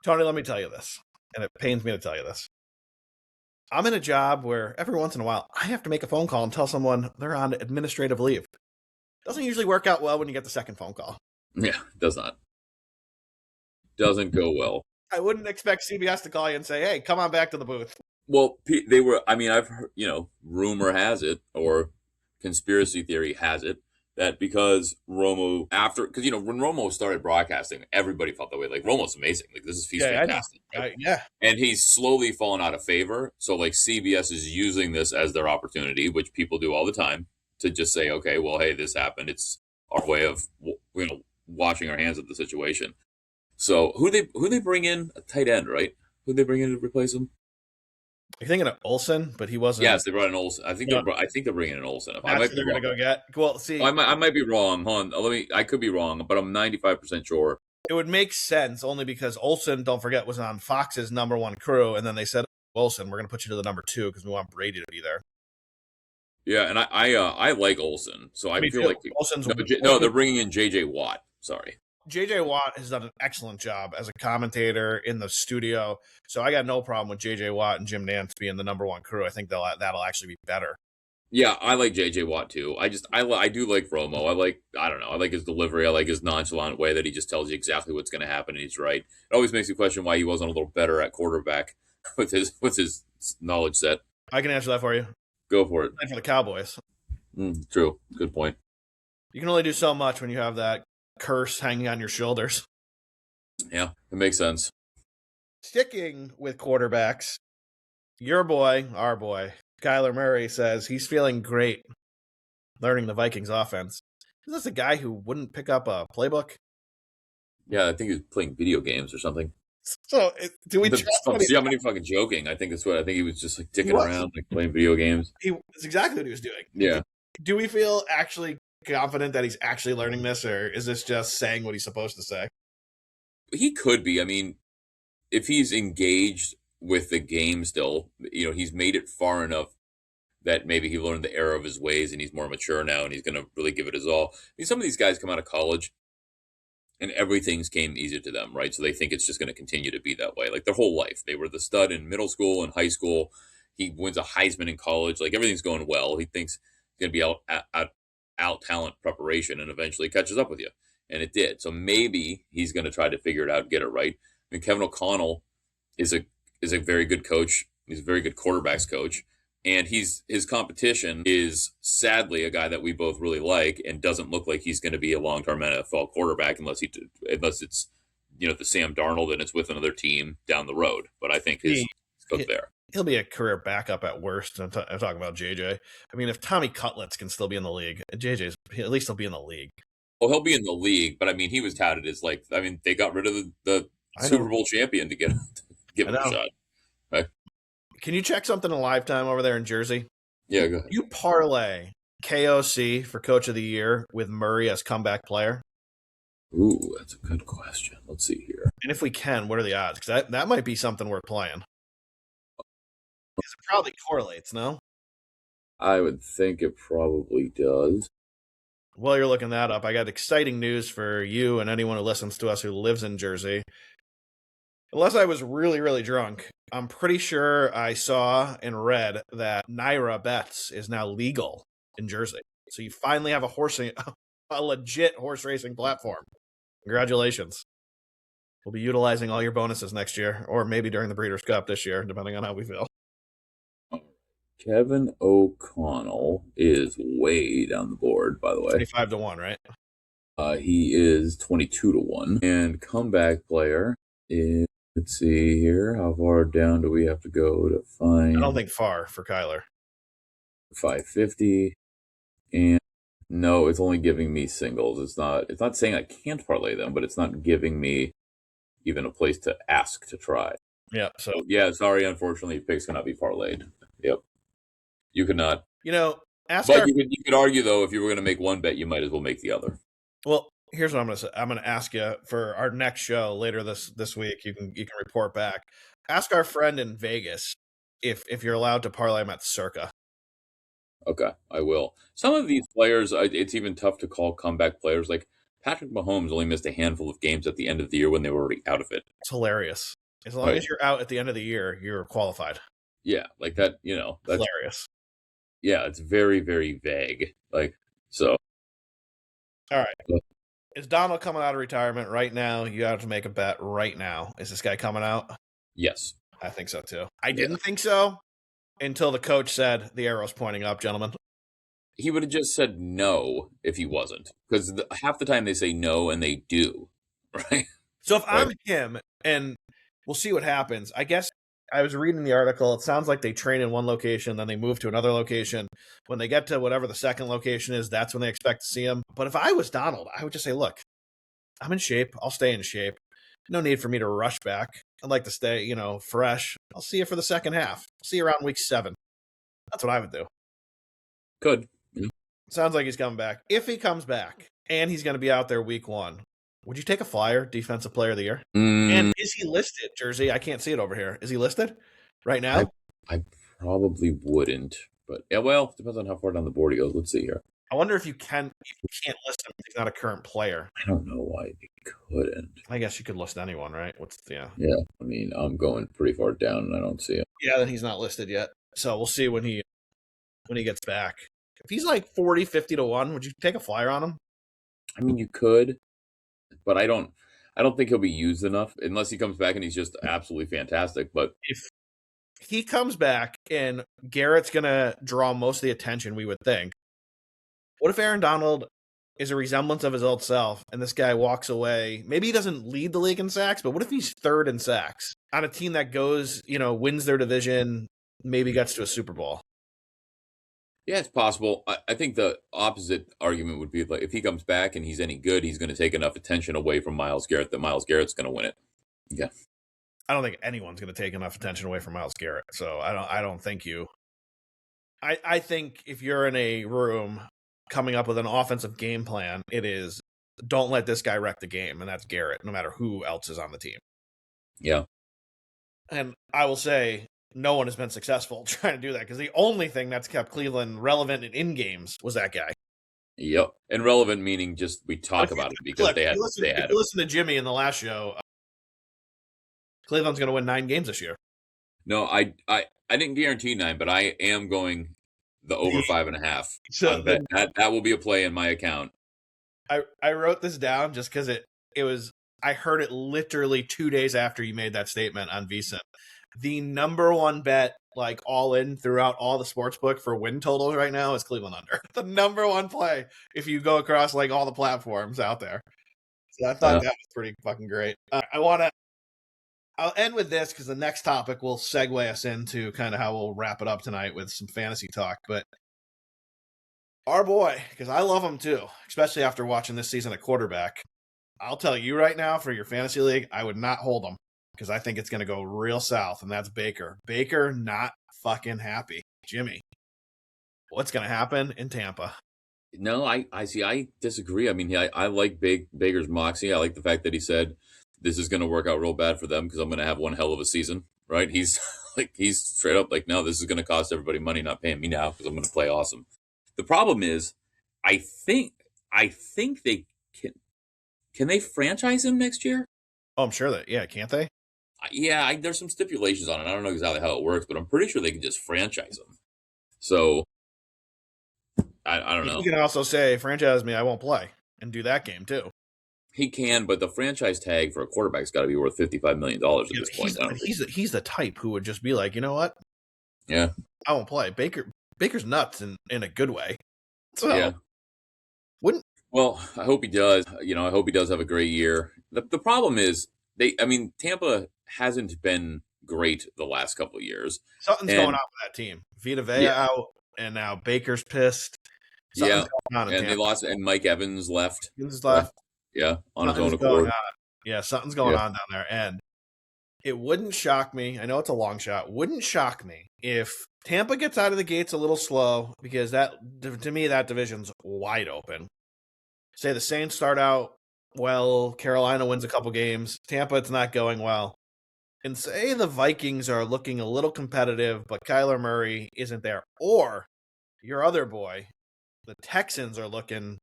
Speaker 1: Tony, let me tell you this, and it pains me to tell you this. I'm in a job where every once in a while I have to make a phone call and tell someone they're on administrative leave. Doesn't usually work out well when you get the second phone call.
Speaker 2: Yeah, it does not. Doesn't go well.
Speaker 1: I wouldn't expect CBS to call you and say, "Hey, come on back to the booth."
Speaker 2: Well, they were. I mean, I've heard. Rumor has it, or conspiracy theory has it, that because Romo when Romo started broadcasting, everybody felt that way. Like Romo's amazing. Like he's fantastic.
Speaker 1: Yeah.
Speaker 2: And he's slowly fallen out of favor. So like CBS is using this as their opportunity, which people do all the time, to just say, okay, well, hey, this happened. It's our way of washing our hands of the situation. So who they bring in a tight end, right? Who they bring in to replace him?
Speaker 1: You're thinking of Olsen, but he wasn't.
Speaker 2: Yes, they brought in Olsen.
Speaker 1: Yeah,
Speaker 2: I think they're bringing in Olsen. I
Speaker 1: that's
Speaker 2: might
Speaker 1: who
Speaker 2: be
Speaker 1: they're gonna
Speaker 2: wrong.
Speaker 1: go get. Well, see,
Speaker 2: I might be wrong. Hold on, I could be wrong, but I'm 95% sure.
Speaker 1: it would make sense only because Olsen, don't forget, was on Fox's number one crew, and then they said, Olsen, we're gonna put you to the number two because we want Brady to be there.
Speaker 2: Yeah, and I like Olsen, so I
Speaker 1: Me
Speaker 2: feel
Speaker 1: too.
Speaker 2: like
Speaker 1: Olsen's
Speaker 2: no, they're bringing in JJ Watt. Sorry.
Speaker 1: JJ Watt has done an excellent job as a commentator in the studio, so I got no problem with JJ Watt and Jim Nantz being the number one crew. I think that'll actually be better.
Speaker 2: Yeah, I like JJ Watt too. I do like Romo. I don't know. I like his delivery. I like his nonchalant way that he just tells you exactly what's going to happen and he's right. It always makes me question why he wasn't a little better at quarterback with his knowledge set.
Speaker 1: I can answer that for you.
Speaker 2: Go for it.
Speaker 1: And for the Cowboys,
Speaker 2: True. Good point.
Speaker 1: you can only do so much when you have that curse hanging on your shoulders.
Speaker 2: Yeah, it makes sense.
Speaker 1: Sticking with quarterbacks, your boy, our boy, Kyler Murray says he's feeling great learning the Vikings offense. Is this a guy who wouldn't pick up a playbook?
Speaker 2: Yeah, I think he was playing video games or something.
Speaker 1: So, do we trust what
Speaker 2: See, I'm not even fucking joking. I think he was just like dicking
Speaker 1: was.
Speaker 2: around, like playing video games.
Speaker 1: That's exactly what he was doing.
Speaker 2: Yeah.
Speaker 1: Do we feel actually confident that he's actually learning this, or is this just saying what he's supposed to say?
Speaker 2: He could be. I mean, if he's engaged with the game still, he's made it far enough that maybe he learned the error of his ways and he's more mature now and he's going to really give it his all. I mean, some of these guys come out of college and everything's came easy to them, right? So they think it's just going to continue to be that way. Like their whole life. They were the stud in middle school and high school. He wins a Heisman in college. Like everything's going well. He thinks he's going to be out talent preparation and eventually catches up with you. And it did. So maybe he's going to try to figure it out and get it right. I mean, Kevin O'Connell is a very good coach. He's a very good quarterbacks coach. And his competition is sadly a guy that we both really like and doesn't look like he's going to be a long-term NFL quarterback unless it's the Sam Darnold and it's with another team down the road. But I think his cook there.
Speaker 1: He'll be a career backup at worst. I'm talking about JJ. I mean, if Tommy Cutlets can still be in the league, at least he'll be in the league.
Speaker 2: Well, he'll be in the league, but I mean, he was touted as they got rid of the Super Bowl champion to give him a shot. Right?
Speaker 1: Can you check something in Lifetime over there in Jersey?
Speaker 2: Yeah, go ahead.
Speaker 1: You parlay KOC for Coach of the Year with Murray as comeback player?
Speaker 2: Ooh, that's a good question. Let's see here.
Speaker 1: And if we can, what are the odds? Because that might be something worth playing. Because it probably correlates, no?
Speaker 2: I would think it probably does.
Speaker 1: While you're looking that up, I got exciting news for you and anyone who listens to us who lives in Jersey. Unless I was really, really drunk, I'm pretty sure I saw and read that Naira Bets is now legal in Jersey. So you finally have a legit horse racing platform. Congratulations. We'll be utilizing all your bonuses next year, or maybe during the Breeders' Cup this year, depending on how we feel.
Speaker 2: Kevin O'Connell is way down the board, by the way.
Speaker 1: 25-1, right?
Speaker 2: He is 22-1. And comeback player is, let's see here, how far down do we have to go to find?
Speaker 1: I don't think far for Kyler.
Speaker 2: 550. And no, it's only giving me singles. It's not saying I can't parlay them, but it's not giving me even a place to ask to try.
Speaker 1: Yeah. So
Speaker 2: yeah, sorry, unfortunately, picks cannot be parlayed. Yep. You could not.
Speaker 1: You could argue though, if you were going to make one bet, you might as well make the other. Well, here's what I'm going to say. I'm going to ask you for our next show later this week. You can report back. Ask our friend in Vegas if you're allowed to parlay him at Circa.
Speaker 2: Okay, I will. Some of these players, it's even tough to call comeback players. Like Patrick Mahomes only missed a handful of games at the end of the year when they were already out of it.
Speaker 1: It's hilarious. As long as you're out at the end of the year, you're qualified.
Speaker 2: Yeah, like that. That's
Speaker 1: hilarious.
Speaker 2: Yeah, it's very, very vague. Like, so.
Speaker 1: All right. Is Donald coming out of retirement right now? You have to make a bet right now. Is this guy coming out?
Speaker 2: Yes.
Speaker 1: I think so, too. I didn't think so until the coach said the arrow's pointing up, gentlemen.
Speaker 2: He would have just said no if he wasn't. Because half the time they say no, and they do. Right?
Speaker 1: So if I'm him, and we'll see what happens. I guess I was reading the article. It sounds like they train in one location, then they move to another location. When they get to whatever the second location is, that's when they expect to see him. But if I was Donald, I would just say, look, I'm in shape. I'll stay in shape. No need for me to rush back. I'd like to stay, fresh. I'll see you for the second half. See you around week 7. That's what I would do.
Speaker 2: Could. Yeah.
Speaker 1: Sounds like he's coming back. If he comes back and he's going to be out there week 1, would you take a flyer, defensive player of the year? And is he listed, Jersey? I can't see it over here. Is he listed right now?
Speaker 2: I probably wouldn't, but yeah, well, depends on how far down the board he goes. Let's see here.
Speaker 1: I wonder if you can't list him if he's not a current player.
Speaker 2: I don't know why you couldn't.
Speaker 1: I guess you could list anyone, right?
Speaker 2: Yeah. I mean, I'm going pretty far down and I don't see him.
Speaker 1: Yeah, then he's not listed yet. So we'll see when he gets back. If he's like 40, 50 to 1, would you take a flyer on him?
Speaker 2: I mean, you could, but I don't think he'll be used enough unless he comes back and he's just absolutely fantastic. But
Speaker 1: if he comes back and Garrett's going to draw most of the attention, we would think. What if Aaron Donald is a resemblance of his old self and this guy walks away? Maybe he doesn't lead the league in sacks, but what if he's 3rd in sacks on a team that goes, wins their division, maybe gets to a Super Bowl?
Speaker 2: Yeah, it's possible. I think the opposite argument would be like if he comes back and he's any good, he's going to take enough attention away from Myles Garrett that Myles Garrett's going to win it. Yeah.
Speaker 1: I don't think anyone's going to take enough attention away from Myles Garrett. So I don't think you. I think if you're in a room coming up with an offensive game plan, it is don't let this guy wreck the game, and that's Garrett, no matter who else is on the team.
Speaker 2: Yeah.
Speaker 1: And I will say no one has been successful trying to do that because the only thing that's kept Cleveland relevant in games was that guy.
Speaker 2: Yep. And relevant meaning just we talk about it because they had
Speaker 1: you listen to Jimmy in the last show, Cleveland's going to win 9 games this year.
Speaker 2: No, I didn't guarantee 9, but I am going the over 5.5. So that will be a play in my account.
Speaker 1: I wrote this down just because it was. I heard it literally 2 days after you made that statement on VSiN. The number one bet, like all in throughout all the sportsbook for win totals right now, is Cleveland under. The number one play if you go across like all the platforms out there. So I thought that was pretty fucking great. I'll end with this because the next topic will segue us into kind of how we'll wrap it up tonight with some fantasy talk. But our boy, because I love him too, especially after watching this season at quarterback. I'll tell you right now, for your fantasy league, I would not hold him because I think it's going to go real south, and that's Baker. Baker not fucking happy. Jimmy, what's going to happen in Tampa?
Speaker 2: No, I see. I disagree. I mean, I like Baker's moxie. I like the fact that he said this is going to work out real bad for them because I'm going to have one hell of a season, right? He's straight up like, no, this is going to cost everybody money not paying me now because I'm going to play awesome. The problem is, I think they can they franchise him next year?
Speaker 1: Oh, I'm sure that, yeah, can't they?
Speaker 2: Yeah, there's some stipulations on it. I don't know exactly how it works, but I'm pretty sure they can just franchise him. So, I don't know.
Speaker 1: You can also say, franchise me, I won't play, and do that game too.
Speaker 2: He can, but the franchise tag for a quarterback's got to be worth $55 million at this point.
Speaker 1: He's the type who would just be like, you know what?
Speaker 2: Yeah,
Speaker 1: I won't play. Baker's nuts in a good way. So,
Speaker 2: yeah. Well, I hope he does. I hope he does have a great year. The problem is Tampa hasn't been great the last couple of years.
Speaker 1: Something's going on with that team. Vita Vea out, and now Baker's pissed. Something's going on in Tampa.
Speaker 2: They lost, and Mike Evans left. Yeah, on his own accord.
Speaker 1: Yeah, something's going on down there, and it wouldn't shock me. I know it's a long shot. Wouldn't shock me if Tampa gets out of the gates a little slow because to me that division's wide open. Say the Saints start out well, Carolina wins a couple games, Tampa it's not going well. And say the Vikings are looking a little competitive, but Kyler Murray isn't there. Or your other boy, the Texans are looking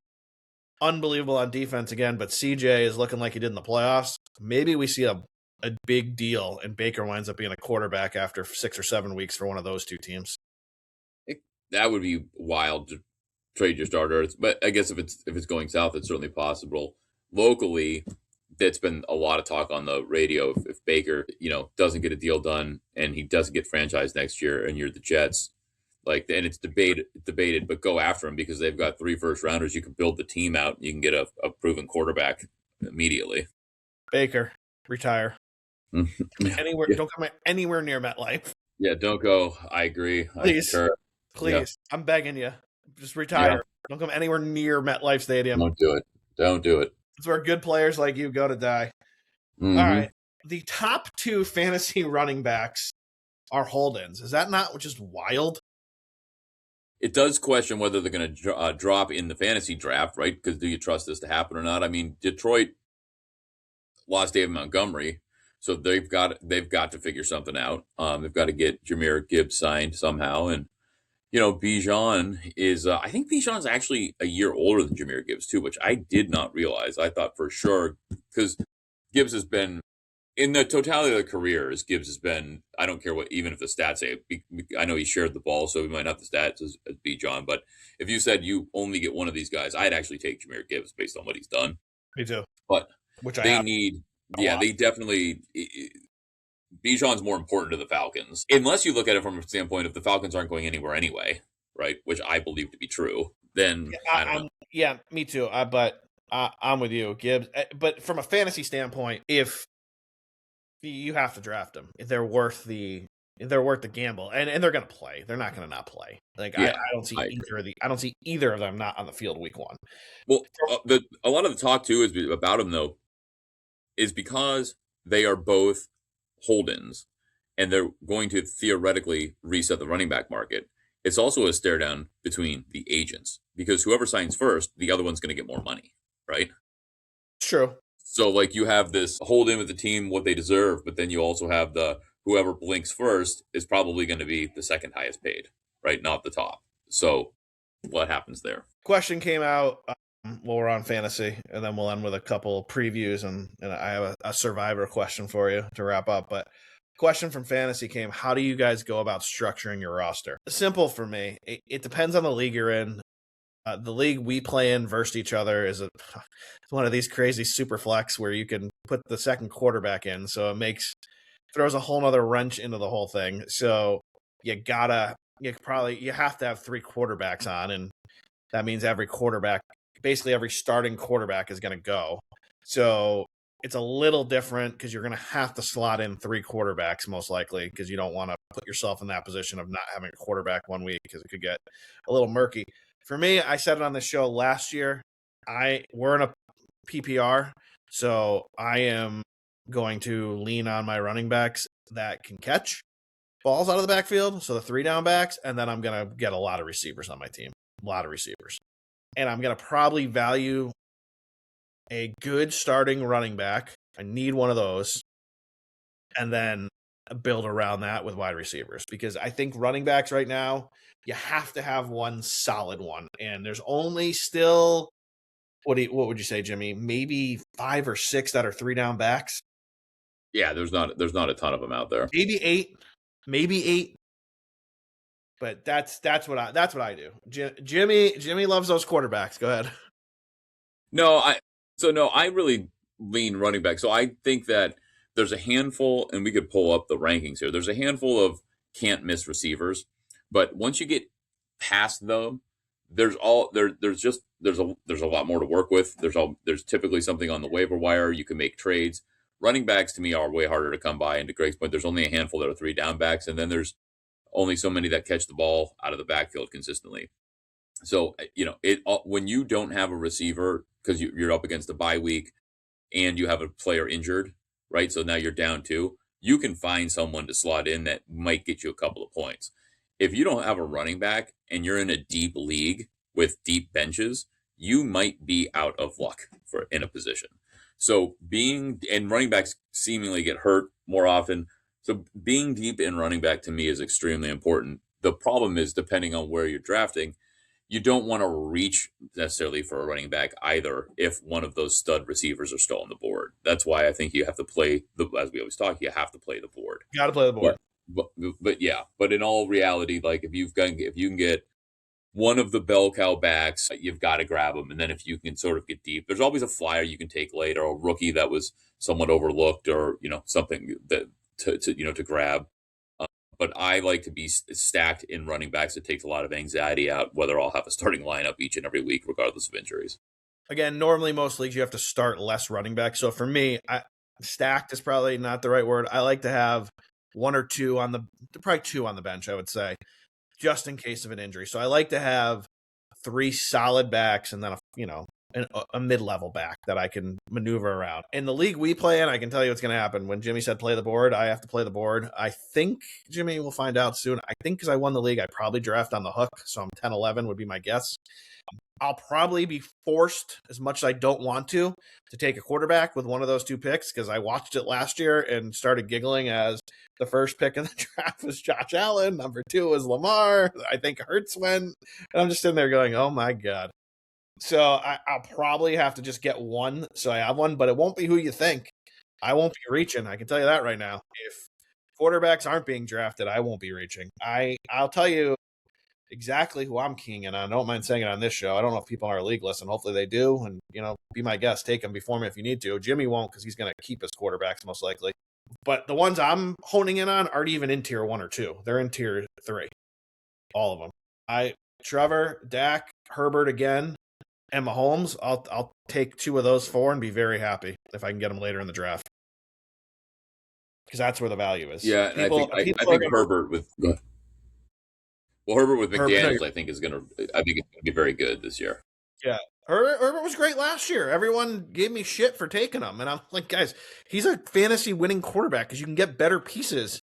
Speaker 1: unbelievable on defense again, but CJ is looking like he did in the playoffs. Maybe we see a big deal and Baker winds up being a quarterback after 6 or 7 weeks for one of those two teams.
Speaker 2: That would be wild to trade your starter. But I guess if it's going south, it's certainly possible. Locally, that's been a lot of talk on the radio. If Baker, doesn't get a deal done and he doesn't get franchised next year, and you're the Jets, and it's debated, but go after him because they've got 3 first-rounders. You can build the team out. You can get a proven quarterback immediately.
Speaker 1: Baker, retire. Don't come anywhere near MetLife.
Speaker 2: Yeah, don't go. I agree.
Speaker 1: Please, I'm begging you. Just retire. Yeah. Don't come anywhere near MetLife Stadium.
Speaker 2: Don't do it.
Speaker 1: It's where good players like you go to die. All right. The top 2 fantasy running backs are hold-ins. Is that not just wild?
Speaker 2: It does question whether they're going to drop in the fantasy draft, right? Because do you trust this to happen or not? I mean, Detroit lost David Montgomery, so they've got to figure something out. They've got to get Jameer Gibbs signed somehow, and Bijan is. I think Bijan's actually a year older than Jameer Gibbs too, which I did not realize. I thought for sure because Gibbs has been in the totality of the careers. Gibbs has been. I don't care what, even if the stats say. I know he shared the ball, so he might not have the stats as Bijan. But if you said you only get one of these guys, I'd actually take Jameer Gibbs based on what he's done.
Speaker 1: Me too.
Speaker 2: But
Speaker 1: Which I
Speaker 2: they
Speaker 1: have
Speaker 2: need.
Speaker 1: a
Speaker 2: Yeah,
Speaker 1: lot.
Speaker 2: they definitely. Bijan's more important to the Falcons, unless you look at it from a standpoint of the Falcons aren't going anywhere anyway, right? Which I believe to be true. Then I don't know.
Speaker 1: Yeah, me too. But I'm with you, Gibbs. But from a fantasy standpoint, if you have to draft them, if they're worth the gamble, and they're going to play. They're not going to not play. Like
Speaker 2: Yeah,
Speaker 1: I don't see either of them not on the field week 1.
Speaker 2: Well, a lot of the talk too is about them though, is because they are both hold-ins, and they're going to theoretically reset the running back market. It's also a stare down between the agents because whoever signs first, the other one's going to get more money, right?
Speaker 1: It's true.
Speaker 2: So like you have this hold in with the team what they deserve, but then you also have the whoever blinks first is probably going to be the second highest paid, right? Not the top. So what happens there?
Speaker 1: Question came out while we're on fantasy, and then we'll end with a couple previews, and I have a survivor question for you to wrap up. But question from fantasy came: how do you guys go about structuring your roster? Simple for me. It depends on the league you're in. The league we play in versus each other is one of these crazy super flex where you can put the second quarterback in, so it throws a whole nother wrench into the whole thing. So you have to have 3 quarterbacks on, and that means basically every starting quarterback is going to go. So it's a little different because you're going to have to slot in 3 quarterbacks most likely because you don't want to put yourself in that position of not having a quarterback one week because it could get a little murky. For me, I said it on the show last year. We're in a PPR, so I am going to lean on my running backs that can catch balls out of the backfield, so the 3 down backs, and then I'm going to get a lot of receivers on my team. A lot of receivers. And I'm going to probably value a good starting running back. I need one of those. And then build around that with wide receivers. Because I think running backs right now, you have to have one solid one. And there's only still, what would you say, Jimmy? Maybe 5 or 6 that are 3 down backs?
Speaker 2: Yeah, there's not a ton of them out there.
Speaker 1: Maybe 8. But that's what I do. Jimmy loves those quarterbacks. Go ahead.
Speaker 2: No, I really lean running back. So I think that there's a handful, and we could pull up the rankings here. There's a handful of can't miss receivers, but once you get past them, there's a lot more to work with. There's typically something on the waiver wire. You can make trades. Running backs to me are way harder to come by. And to Greg's point, there's only a handful that are 3 down backs, and then there's only so many that catch the ball out of the backfield consistently. So when you don't have a receiver because you're up against a bye week and you have a player injured, right? So now you're down 2. You can find someone to slot in that might get you a couple of points. If you don't have a running back and you're in a deep league with deep benches, you might be out of luck in a position. So running backs seemingly get hurt more often. So being deep in running back to me is extremely important. The problem is, depending on where you're drafting, you don't want to reach necessarily for a running back either if one of those stud receivers are still on the board. That's why I think you have to play as we always talk, you have to play the board.
Speaker 1: You got to play the board.
Speaker 2: But in all reality, like if you can get one of the bell cow backs, you've got to grab them. And then if you can sort of get deep, there's always a flyer you can take later, or a rookie that was somewhat overlooked, or something that to grab. But I like to be stacked in running backs. It takes a lot of anxiety out, whether I'll have a starting lineup each and every week, regardless of injuries.
Speaker 1: Again, normally most leagues you have to start less running backs. So for me, stacked is probably not the right word. I like to have 1 or 2 probably 2 on the bench, I would say, just in case of an injury. So I like to have 3 solid backs and then a mid-level back that I can maneuver around. In the league we play in, I can tell you what's going to happen. When Jimmy said play the board, I have to play the board. I think Jimmy will find out soon. I think because I won the league, I probably draft on the hook, so I'm 10-11 would be my guess. I'll probably be forced, as much as I don't want to take a quarterback with one of those two picks, because I watched it last year and started giggling as the first pick in the draft was Josh Allen. Number 2 was Lamar. I think Hurts went. And I'm just sitting there going, oh my God. So I'll probably have to just get one. So I have one, but it won't be who you think. I won't be reaching. I can tell you that right now. If quarterbacks aren't being drafted, I won't be reaching. I'll tell you exactly who I'm keying in on. I don't mind saying it on this show. I don't know if people in our league listen. Hopefully they do. And, be my guest. Take them before me if you need to. Jimmy won't, because he's going to keep his quarterbacks most likely. But the ones I'm honing in on aren't even in tier 1 or 2. They're in tier 3. All of them. Trevor, Dak, Herbert again, and Mahomes. I'll take 2 of those 4 and be very happy if I can get them later in the draft. Because that's where the value is.
Speaker 2: Yeah, and I think Herbert with McDaniels, I think it's gonna be very good this year.
Speaker 1: Yeah, Herbert was great last year. Everyone gave me shit for taking him, and I'm like, guys, he's a fantasy winning quarterback because you can get better pieces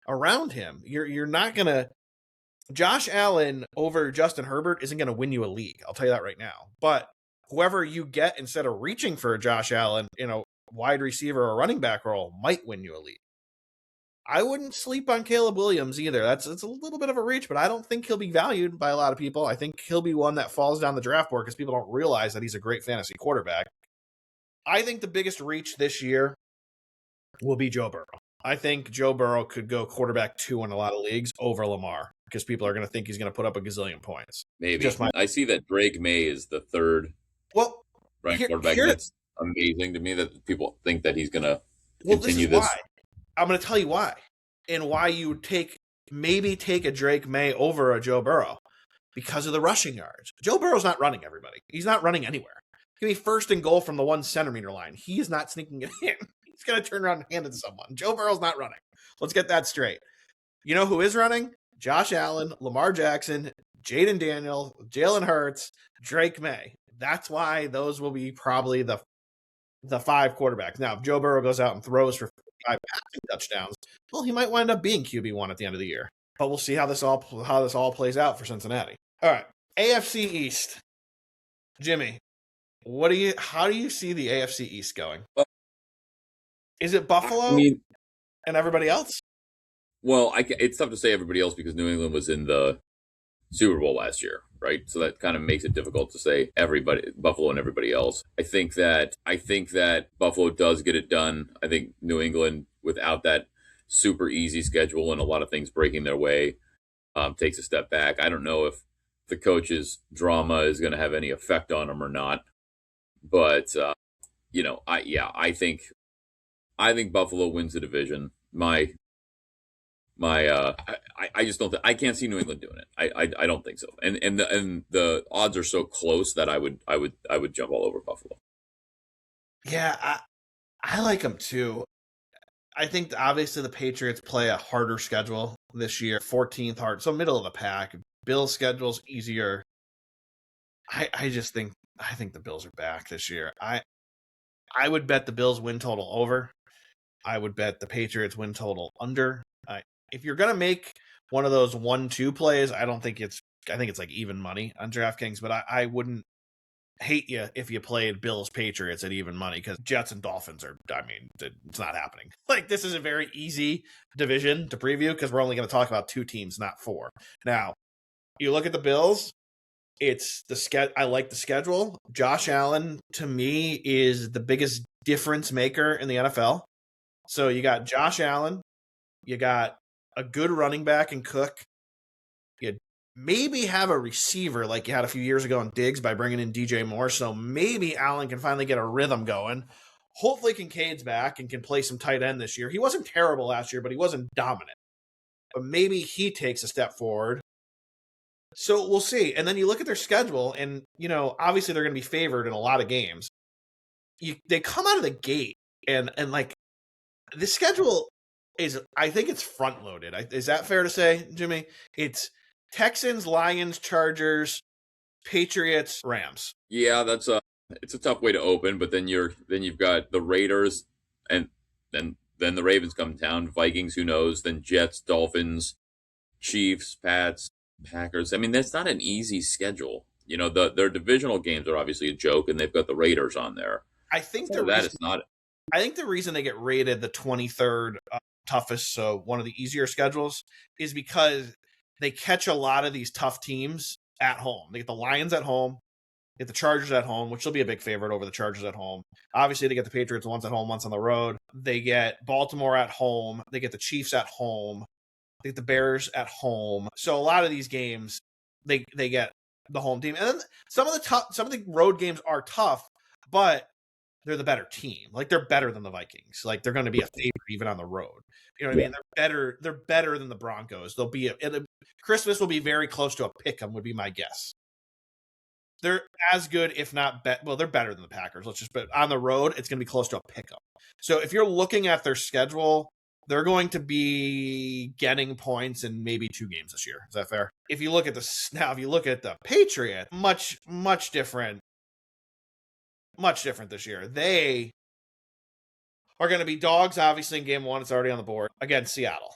Speaker 1: around him. You're not gonna Josh Allen over Justin Herbert isn't gonna win you a league. I'll tell you that right now. But whoever you get instead of reaching for a Josh Allen, wide receiver or running back role might win you a league. I wouldn't sleep on Caleb Williams either. It's a little bit of a reach, but I don't think he'll be valued by a lot of people. I think he'll be one that falls down the draft board because people don't realize that he's a great fantasy quarterback. I think the biggest reach this year will be Joe Burrow. I think Joe Burrow could go quarterback 2 in a lot of leagues over Lamar because people are going to think he's going to put up a gazillion points.
Speaker 2: Maybe. I see that Drake May is the 3rd ranked quarterback. That's amazing to me that people think that he's going to continue this.
Speaker 1: Why. I'm going to tell you why, and why you would maybe take a Drake May over a Joe Burrow, because of the rushing yards. Joe Burrow's not running everybody. He's not running anywhere. Give me 1st and goal from the 1 centimeter line. He is not sneaking it in. He's going to turn around and hand it to someone. Joe Burrow's not running. Let's get that straight. You know who is running? Josh Allen, Lamar Jackson, Jaden Daniels, Jalen Hurts, Drake May. That's why those will be probably the 5 quarterbacks. Now, if Joe Burrow goes out and throws for 5 passing touchdowns, well, he might wind up being QB1 at the end of the year. But we'll see how this all plays out for Cincinnati. All right, AFC East. Jimmy, how do you see the AFC East going? Is it Buffalo and everybody else?
Speaker 2: Well, it's tough to say everybody else because New England was in the Super Bowl last year, right? So that kind of makes it difficult to say Buffalo and everybody else. I think that Buffalo does get it done. I think New England, without that super easy schedule and a lot of things breaking their way, takes a step back. I don't know if the coach's drama is going to have any effect on them or not, but I think Buffalo wins the division. I just don't. I can't see New England doing it. I don't think so. And the odds are so close that I would jump all over Buffalo.
Speaker 1: Yeah, I like them too. I think obviously the Patriots play a harder schedule this year, 14th hard, so middle of the pack. Bills' schedule's easier. I think the Bills are back this year. I would bet the Bills win total over. I would bet the Patriots win total under. If you're going to make one of those 1-2 plays, I think it's like even money on DraftKings, but I wouldn't hate you if you played Bills Patriots at even money, because Jets and Dolphins it's not happening. Like, this is a very easy division to preview because we're only going to talk about 2 teams, not 4. Now, you look at the Bills, I like the schedule. Josh Allen, to me, is the biggest difference maker in the NFL. So you got Josh Allen, you got a good running back in Cook. You maybe have a receiver like you had a few years ago in Diggs by bringing in DJ Moore. So maybe Allen can finally get a rhythm going. Hopefully Kincaid's back and can play some tight end this year. He wasn't terrible last year, but he wasn't dominant. But maybe he takes a step forward. So we'll see. And then you look at their schedule, and obviously they're going to be favored in a lot of games. They come out of the gate, and like the schedule I think it's front loaded. Is that fair to say, Jimmy? It's Texans, Lions, Chargers, Patriots, Rams.
Speaker 2: Yeah, that's it's a tough way to open, but then you've got the Raiders, and then the Ravens come down, Vikings, who knows, then Jets, Dolphins, Chiefs, Pats, Packers. I mean, that's not an easy schedule. Their divisional games are obviously a joke, and they've got the Raiders on there.
Speaker 1: I think
Speaker 2: Outside of that, it's not.
Speaker 1: I think the reason they get rated the 23rd toughest, so one of the easier schedules, is because they catch a lot of these tough teams at home. They get the Lions at home, get the Chargers at home, which will be a big favorite over the Chargers at home. Obviously, they get the Patriots once at home, once on the road. They get Baltimore at home. They get the Chiefs at home. They get the Bears at home. So a lot of these games, they get the home team. And then some of the road games are tough, but they're the better team. Like, they're better than the Vikings. Like, they're going to be a favorite even on the road. You know what I mean? They're better than the Broncos. Christmas will be very close to a pick 'em, would be my guess. They're as good, if not better. Well, they're better than the Packers. But on the road, it's going to be close to a pick 'em. So if you're looking at their schedule, they're going to be getting points in maybe 2 games this year. Is that fair? If you look at the Patriots, much different this year. They are going to be dogs, obviously, in game 1. It's already on the board against Seattle.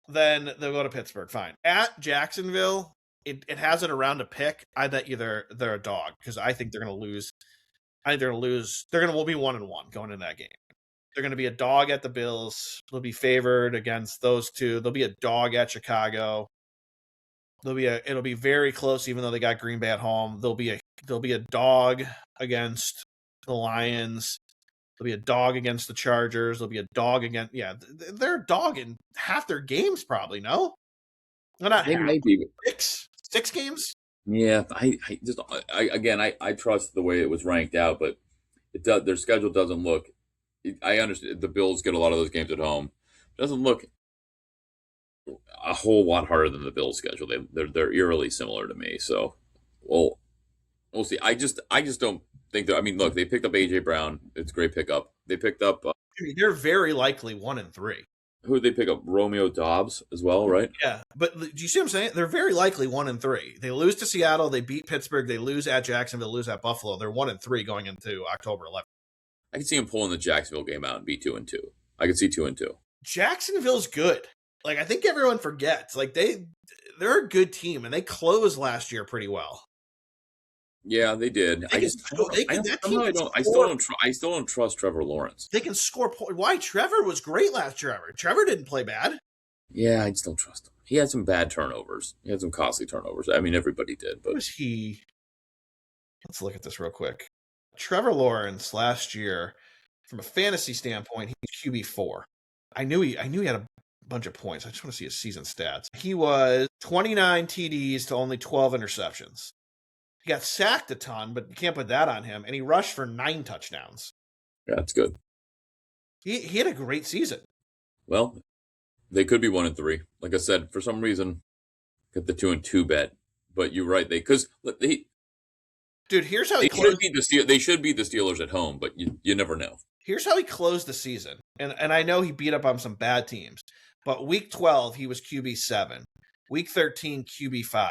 Speaker 1: Then they'll go to Pittsburgh. Fine. At Jacksonville, it has it around a pick. I bet you they're a dog, because I think they're going to lose. We'll be 1-1 going into that game. They're going to be a dog at the Bills. They'll be favored against those two. They'll be a dog at Chicago. It'll be very close, even though they got Green Bay at home. They'll be a dog against the Lions. They'll be a dog against the Chargers. They'll be a dog against, they're a dog in half their games, probably. No, they're not.
Speaker 2: They
Speaker 1: half.
Speaker 2: might be
Speaker 1: Six games.
Speaker 2: Yeah, I trust the way it was ranked out, but their schedule doesn't look. I understand the Bills get a lot of those games at home. It doesn't look a whole lot harder than the Bills' schedule. They're eerily similar to me. So, we'll see. I just don't think that. I mean, look, they picked up AJ Brown. It's a great pickup. They picked up.
Speaker 1: They're very likely 1-3.
Speaker 2: Who did they pick up? Romeo Dobbs as well, right?
Speaker 1: Yeah, but do you see what I'm saying? They're very likely 1-3. They lose to Seattle. They beat Pittsburgh. They lose at Jacksonville. Lose at Buffalo. They're 1-3 going into October 11th.
Speaker 2: I can see him pulling the Jacksonville game out and be 2-2. I can see 2-2.
Speaker 1: Jacksonville's good. Like, I think everyone forgets. Like, they're a good team, and they closed last year pretty well.
Speaker 2: Yeah, they did. I still don't trust Trevor Lawrence.
Speaker 1: They can score points. Why? Trevor was great last year. Trevor didn't play bad.
Speaker 2: Yeah, I just don't trust him. He had some bad turnovers. He had some costly turnovers. I mean, everybody did. But
Speaker 1: was he? Let's look at this real quick. Trevor Lawrence last year, from a fantasy standpoint, he's QB4. I knew he had a bunch of points. I just want to see his season stats. He was 29 TDs to only 12 interceptions. He got sacked a ton, but you can't put that on him. And he rushed for 9 touchdowns.
Speaker 2: Yeah, that's good.
Speaker 1: He had a great season.
Speaker 2: Well, they could be 1-3. Like I said, for some reason, get the 2-2 bet. But you're right.
Speaker 1: Dude, here's how
Speaker 2: they should be the Steelers at home, but you never know.
Speaker 1: Here's how he closed the season. And I know he beat up on some bad teams. But week 12, he was QB7. Week 13, QB5.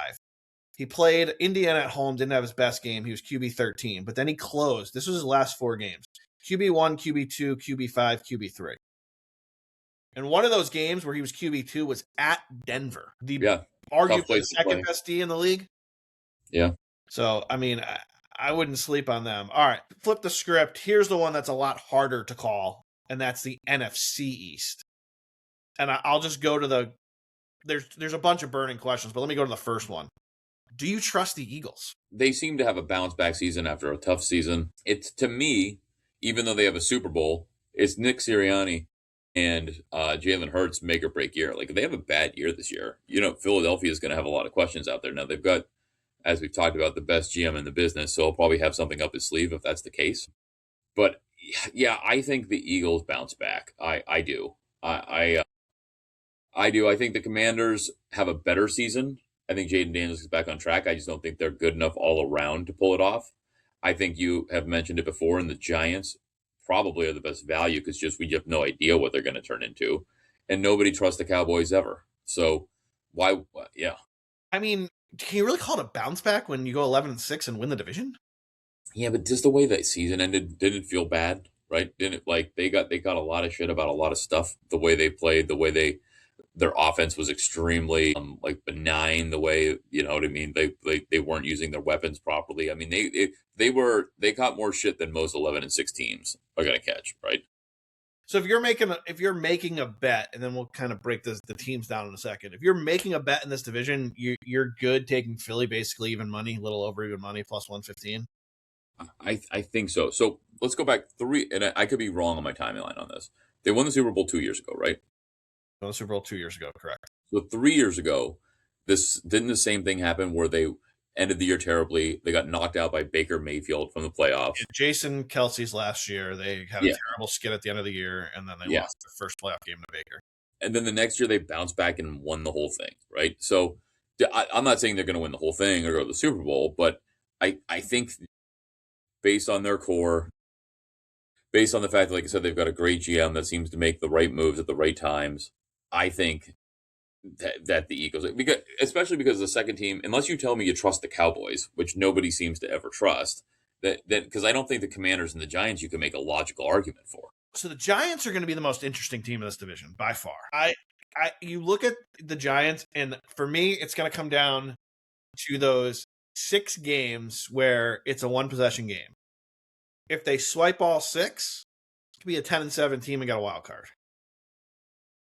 Speaker 1: He played Indiana at home, didn't have his best game. He was QB13. But then he closed. This was his last 4 games. QB1, QB2, QB5, QB3. And one of those games where he was QB2 was at Denver. Arguably the second best D in the league.
Speaker 2: Yeah.
Speaker 1: So, I mean, I wouldn't sleep on them. All right, flip the script. Here's the one that's a lot harder to call, and that's the NFC East. And I'll just go to there's a bunch of burning questions, but let me go to the first one. Do you trust the Eagles?
Speaker 2: They seem to have a bounce-back season after a tough season. It's, to me, even though they have a Super Bowl, it's Nick Sirianni and Jalen Hurts make-or-break year. Like, if they have a bad year this year, Philadelphia is going to have a lot of questions out there. Now, they've got, as we've talked about, the best GM in the business, so he'll probably have something up his sleeve if that's the case. But, yeah, I think the Eagles bounce back. I do. I do. I think the Commanders have a better season. I think Jaden Daniels is back on track. I just don't think they're good enough all around to pull it off. I think you have mentioned it before, and the Giants probably are the best value because we have no idea what they're going to turn into. And nobody trusts the Cowboys ever. So, why? Yeah.
Speaker 1: I mean, can you really call it a bounce back when you go 11-6 and win the division?
Speaker 2: Yeah, but just the way that season ended didn't feel bad, right? Didn't like they got a lot of shit about a lot of stuff. The way they played, the way their offense was extremely like benign. The way you know what I mean. They weren't using their weapons properly. I mean they caught more shit than most 11-6 teams are gonna catch, right?
Speaker 1: So if you're making a bet, and then we'll kind of break the teams down in a second. If you're making a bet in this division, you're good taking Philly basically even money, a little over even money, plus 115.
Speaker 2: I think so. So let's go back three, and I could be wrong on my timeline on this. They won the Super Bowl 2 years ago, right?
Speaker 1: Won the Super Bowl 2 years ago, correct?
Speaker 2: So 3 years ago, this didn't the same thing happen where they ended the year terribly. They got knocked out by Baker Mayfield from the playoffs.
Speaker 1: Jason Kelsey's last year, they had a
Speaker 2: Yeah,
Speaker 1: terrible skid at the end of the year, and then they
Speaker 2: yeah.
Speaker 1: lost their first playoff game to Baker.
Speaker 2: And then the next year they bounced back and won the whole thing, right? So I'm not saying they're going to win the whole thing or go to the Super Bowl, but I think based on their core, based on the fact that, like I said, they've got a great GM that seems to make the right moves at the right times. I think that the Eagles, because especially because the second team, unless you tell me you trust the Cowboys, which nobody seems to ever trust, that because I don't think the Commanders and the Giants you can make a logical argument for.
Speaker 1: So the Giants are going to be the most interesting team in this division by far. You look at the Giants, and for me, it's going to come down to those 6 games where it's a one possession game. If they swipe all 6, it could be a 10-7 team and get a wild card.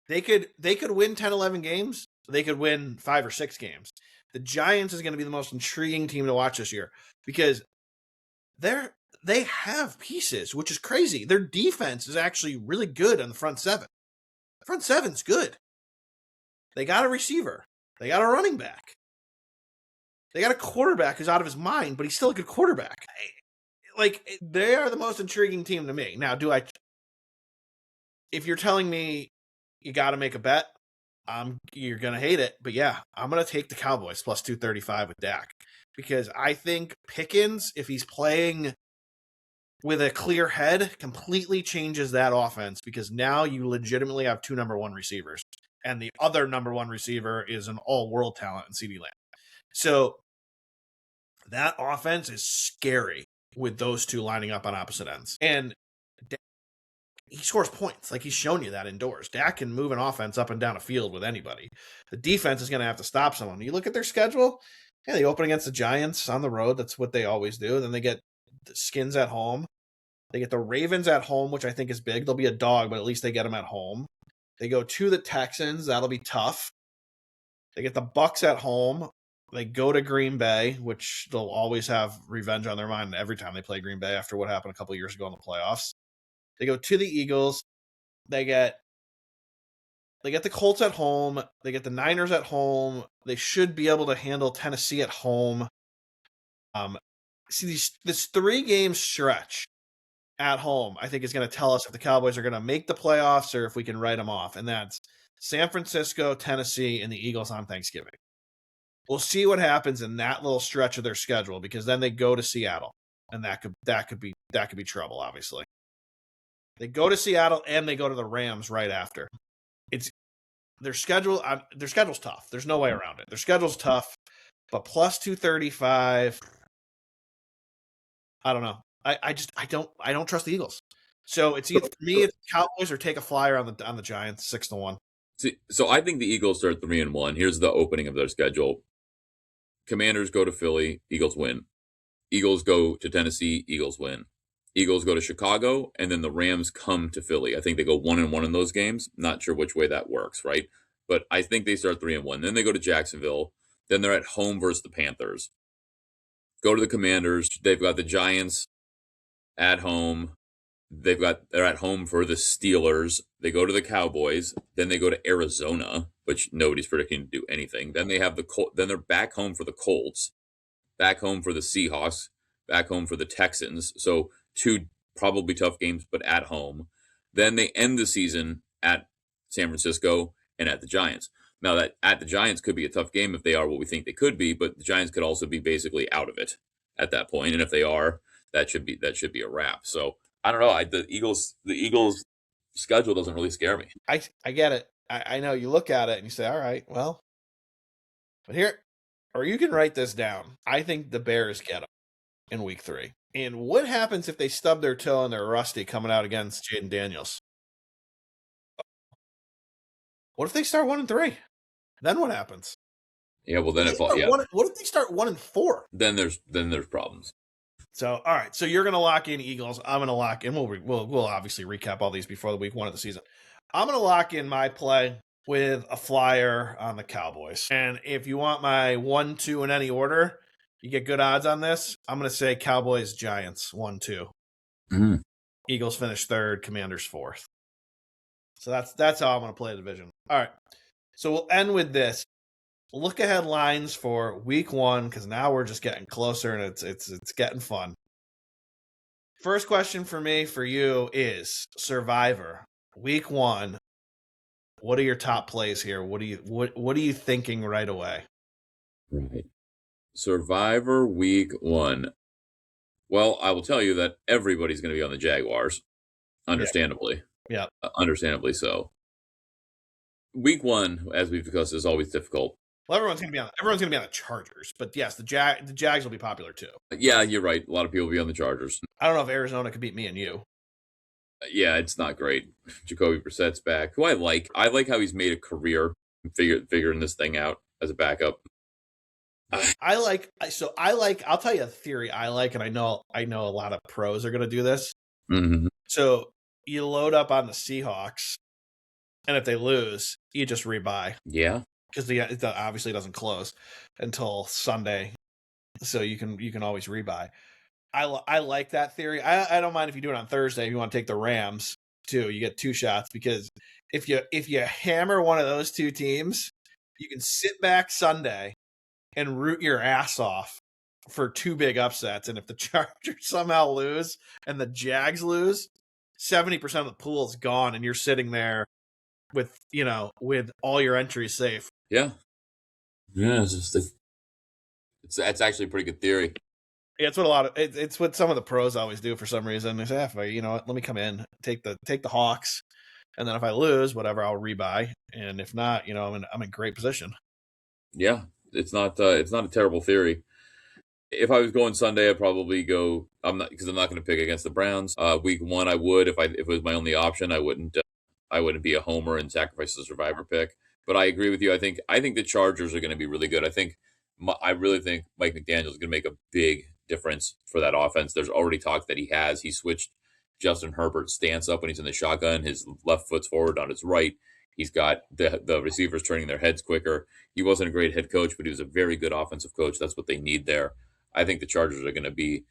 Speaker 1: They could win 10, 11 games. They could win 5 or 6 games. The Giants is going to be the most intriguing team to watch this year because they have pieces, which is crazy. Their defense is actually really good on the front 7. The front 7's good. They got a receiver. They got a running back. They got a quarterback who's out of his mind, but he's still a good quarterback. They are the most intriguing team to me. Now, if you're telling me you got to make a bet, you're going to hate it. But yeah, I'm going to take the Cowboys plus 235 with Dak because I think Pickens, if he's playing with a clear head, completely changes that offense because now you legitimately have 2 number 1 receivers. And the other number 1 receiver is an all-world talent in CeeDee Lamb. So that offense is scary with those 2 lining up on opposite ends. And he scores points. Like, he's shown you that indoors. Dak can move an offense up and down a field with anybody. The defense is going to have to stop someone. You look at their schedule, yeah, they open against the Giants on the road. That's what they always do. Then they get the Skins at home. They get the Ravens at home, which I think is big. They'll be a dog, but at least they get them at home. They go to the Texans. That'll be tough. They get the Bucks at home. They go to Green Bay, which they'll always have revenge on their mind every time they play Green Bay after what happened a couple years ago in the playoffs. They go to the Eagles. They get the Colts at home. They get the Niners at home. They should be able to handle Tennessee at home. See, this 3-game stretch at home, I think, is going to tell us if the Cowboys are going to make the playoffs or if we can write them off. And that's San Francisco, Tennessee, and the Eagles on Thanksgiving. We'll see what happens in that little stretch of their schedule because then they go to Seattle, and that could be trouble. Obviously, they go to Seattle and they go to the Rams right after. It's their schedule. Their schedule's tough. There's no way around it. Their schedule's tough, but plus 235. I don't know. I don't trust the Eagles. So it's either for me, it's Cowboys or take a flyer on the Giants 6-1.
Speaker 2: See, so I think the Eagles start 3-1. Here's the opening of their schedule. Commanders go to Philly, Eagles win. Eagles go to Tennessee, Eagles win. Eagles go to Chicago, and then the Rams come to Philly. I think they go 1-1 in those games. Not sure which way that works, right? But I think they start 3-1. Then they go to Jacksonville. Then they're at home versus the Panthers. Go to the Commanders. They've got the Giants at home. They're at home for the Steelers. They go to the Cowboys. Then they go to Arizona, which nobody's predicting to do anything. Then they have then they're back home for the Colts, back home for the Seahawks, back home for the Texans. So 2 probably tough games, but at home. Then they end the season at San Francisco and at the Giants. Now that at the Giants could be a tough game if they are what we think they could be, but the Giants could also be basically out of it at that point. And if they are, that should be a wrap. So I don't know. The Eagles schedule doesn't really scare me.
Speaker 1: I get it. I know you look at it and you say, all right, well, but here, or you can write this down. I think the Bears get them. in week 3. And what happens if they stub their toe and they're rusty coming out against Jaden Daniels? What if they start 1-3? Then what happens?
Speaker 2: Yeah, well then
Speaker 1: What if they start 1-4?
Speaker 2: Then there's problems.
Speaker 1: So all right, so you're gonna lock in Eagles. I'm gonna lock in. We'll obviously recap all these before the week 1 of the season. I'm gonna lock in my play with a flyer on the Cowboys. And if you want my 1-2 in any order, you get good odds on this. I'm gonna say Cowboys Giants 1-2.
Speaker 2: Mm-hmm.
Speaker 1: Eagles finish 3rd, Commanders 4th. So that's how I'm gonna play the division. All right. So we'll end with this. Look ahead lines for week 1, because now we're just getting closer and it's getting fun. First question for me for you is Survivor week 1. What are your top plays here? What are you thinking right away?
Speaker 2: Right. Survivor week 1. Well, I will tell you that everybody's going to be on the Jaguars, understandably.
Speaker 1: Yeah.
Speaker 2: Understandably so. Week 1, as we've discussed, is always difficult.
Speaker 1: Well, everyone's gonna be on the Chargers, but yes, the Jags will be popular too.
Speaker 2: Yeah, you're right. A lot of people will be on the Chargers.
Speaker 1: I don't know if Arizona could beat me and you.
Speaker 2: Yeah, it's not great. Jacoby Brissett's back, who I like. I like how he's made a career figuring this thing out as a backup.
Speaker 1: I'll tell you a theory I like, and I know a lot of pros are gonna do this.
Speaker 2: Mm-hmm.
Speaker 1: So you load up on the Seahawks, and if they lose, you just rebuy.
Speaker 2: Yeah.
Speaker 1: Because it obviously doesn't close until Sunday, so you can always rebuy. I like that theory. I don't mind if you do it on Thursday if you want to take the Rams too. You get 2 shots, because if you hammer one of those 2 teams, you can sit back Sunday and root your ass off for 2 big upsets. And if the Chargers somehow lose and the Jags lose, 70% of the pool is gone, and you're sitting there with all your entries safe.
Speaker 2: Yeah. Yeah, it's actually a pretty good theory.
Speaker 1: Yeah, it's what some of the pros always do for some reason. They say, let me come in, take the Hawks, and then if I lose, whatever, I'll rebuy, and if not, I'm in great position.
Speaker 2: Yeah, it's not a terrible theory. If I was going Sunday, I'd probably go. I'm not going to pick against the Browns. Week 1, I would if it was my only option. I wouldn't be a homer and sacrifice the Survivor pick. But I agree with you. I think the Chargers are going to be really good. I really think Mike McDaniel is going to make a big difference for that offense. There's already talk that he switched Justin Herbert's stance up when he's in the shotgun. His left foot's forward on his right. He's got the receivers turning their heads quicker. He wasn't a great head coach, but he was a very good offensive coach. That's what they need there. I think the Chargers are going to be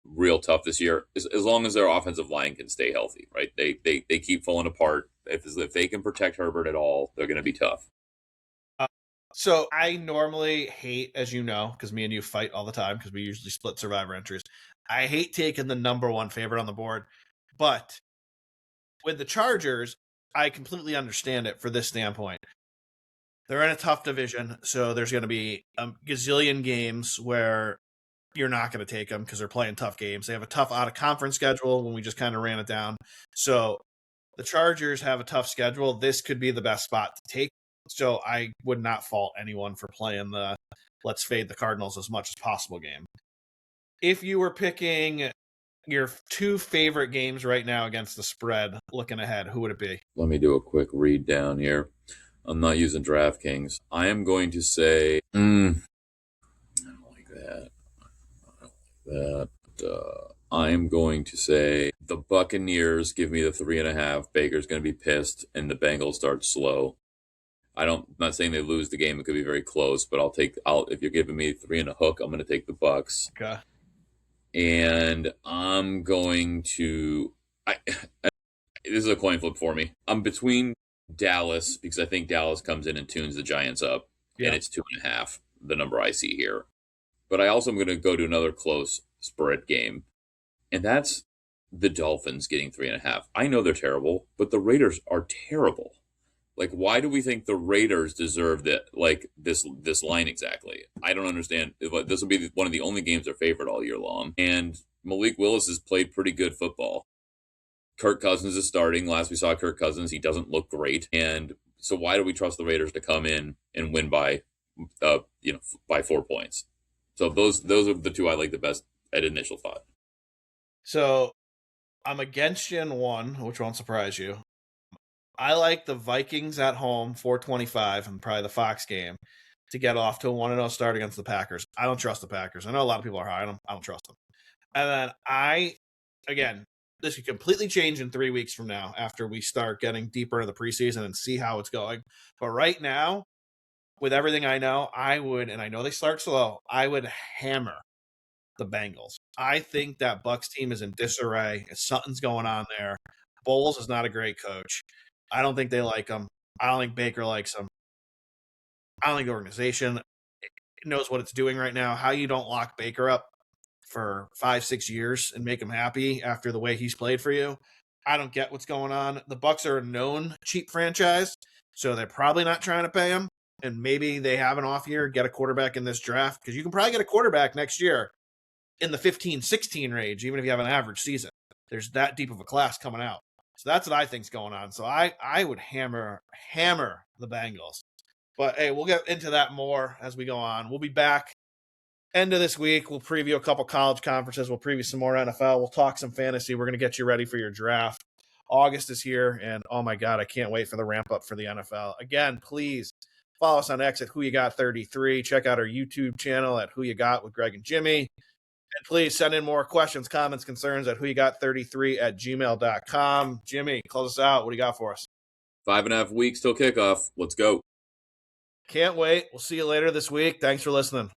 Speaker 2: real tough this year, as long as their offensive line can stay healthy, right? They keep falling apart. If they can protect Herbert at all, they're going to be tough.
Speaker 1: So I normally hate, as you know, because me and you fight all the time because we usually split Survivor entries. I hate taking the number 1 favorite on the board, but with the Chargers, I completely understand it for this standpoint. They're in a tough division, so there's going to be a gazillion games where you're not going to take them because they're playing tough games. They have a tough out-of-conference schedule when we just kind of ran it down. So the Chargers have a tough schedule. This could be the best spot to take. So I would not fault anyone for playing the let's fade the Cardinals as much as possible game. If you were picking your 2 favorite games right now against the spread looking ahead, who would it be?
Speaker 2: Let me do a quick read down here. I'm not using DraftKings. I am going to say, I don't like that. I am going to say the Buccaneers give me the 3.5. Baker's going to be pissed, and the Bengals start slow. I'm not saying they lose the game. It could be very close, but if you're giving me 3 and a hook, I'm going to take the Bucs.
Speaker 1: Okay.
Speaker 2: And I'm going to, this is a coin flip for me. I'm between Dallas, because I think Dallas comes in and tunes the Giants up, and it's 2.5, the number I see here. But I also am going to go to another close spread game, and that's the Dolphins getting 3.5. I know they're terrible, but the Raiders are terrible. Like, why do we think the Raiders deserve this line exactly? I don't understand. This will be one of the only games they're favored all year long. And Malik Willis has played pretty good football. Kirk Cousins is starting. Last we saw Kirk Cousins, he doesn't look great. And so why do we trust the Raiders to come in and win by 4 points? So those are the 2 I like the best at initial thought.
Speaker 1: So I'm against you in one, which won't surprise you. I like the Vikings at home, 425, and probably the Fox game to get off to a 1-0 start against the Packers. I don't trust the Packers. I know a lot of people are high on them. I don't trust them. And then again, this could completely change in 3 weeks from now after we start getting deeper into the preseason and see how it's going. But right now, with everything I know, and I know they start slow, I would hammer the Bengals. I think that Bucks team is in disarray. Something's going on there. Bowles is not a great coach. I don't think they like him. I don't think Baker likes him. I don't think the organization knows what it's doing right now. How you don't lock Baker up for 5-6 years and make him happy after the way he's played for you, I don't get what's going on. The Bucks are a known cheap franchise, so they're probably not trying to pay him. And maybe they have an off year, get a quarterback in this draft, because you can probably get a quarterback next year in the 15-16 range, even if you have an average season. There's that deep of a class coming out. So that's what I think's going on. So I would hammer the Bengals. But hey, we'll get into that more as we go on. We'll be back end of this week. We'll preview a couple college conferences. We'll preview some more NFL. We'll talk some fantasy. We're going to get you ready for your draft. August is here, and oh my God, I can't wait for the ramp up for the NFL. Again, please follow us on X at Who You Got 33. Check out our YouTube channel at Who You Got with Greg and Jimmy. And please send in more questions, comments, concerns at whoyougot33@gmail.com. Jimmy, close us out. What do you got for us?
Speaker 2: 5.5 weeks till kickoff. Let's go.
Speaker 1: Can't wait. We'll see you later this week. Thanks for listening.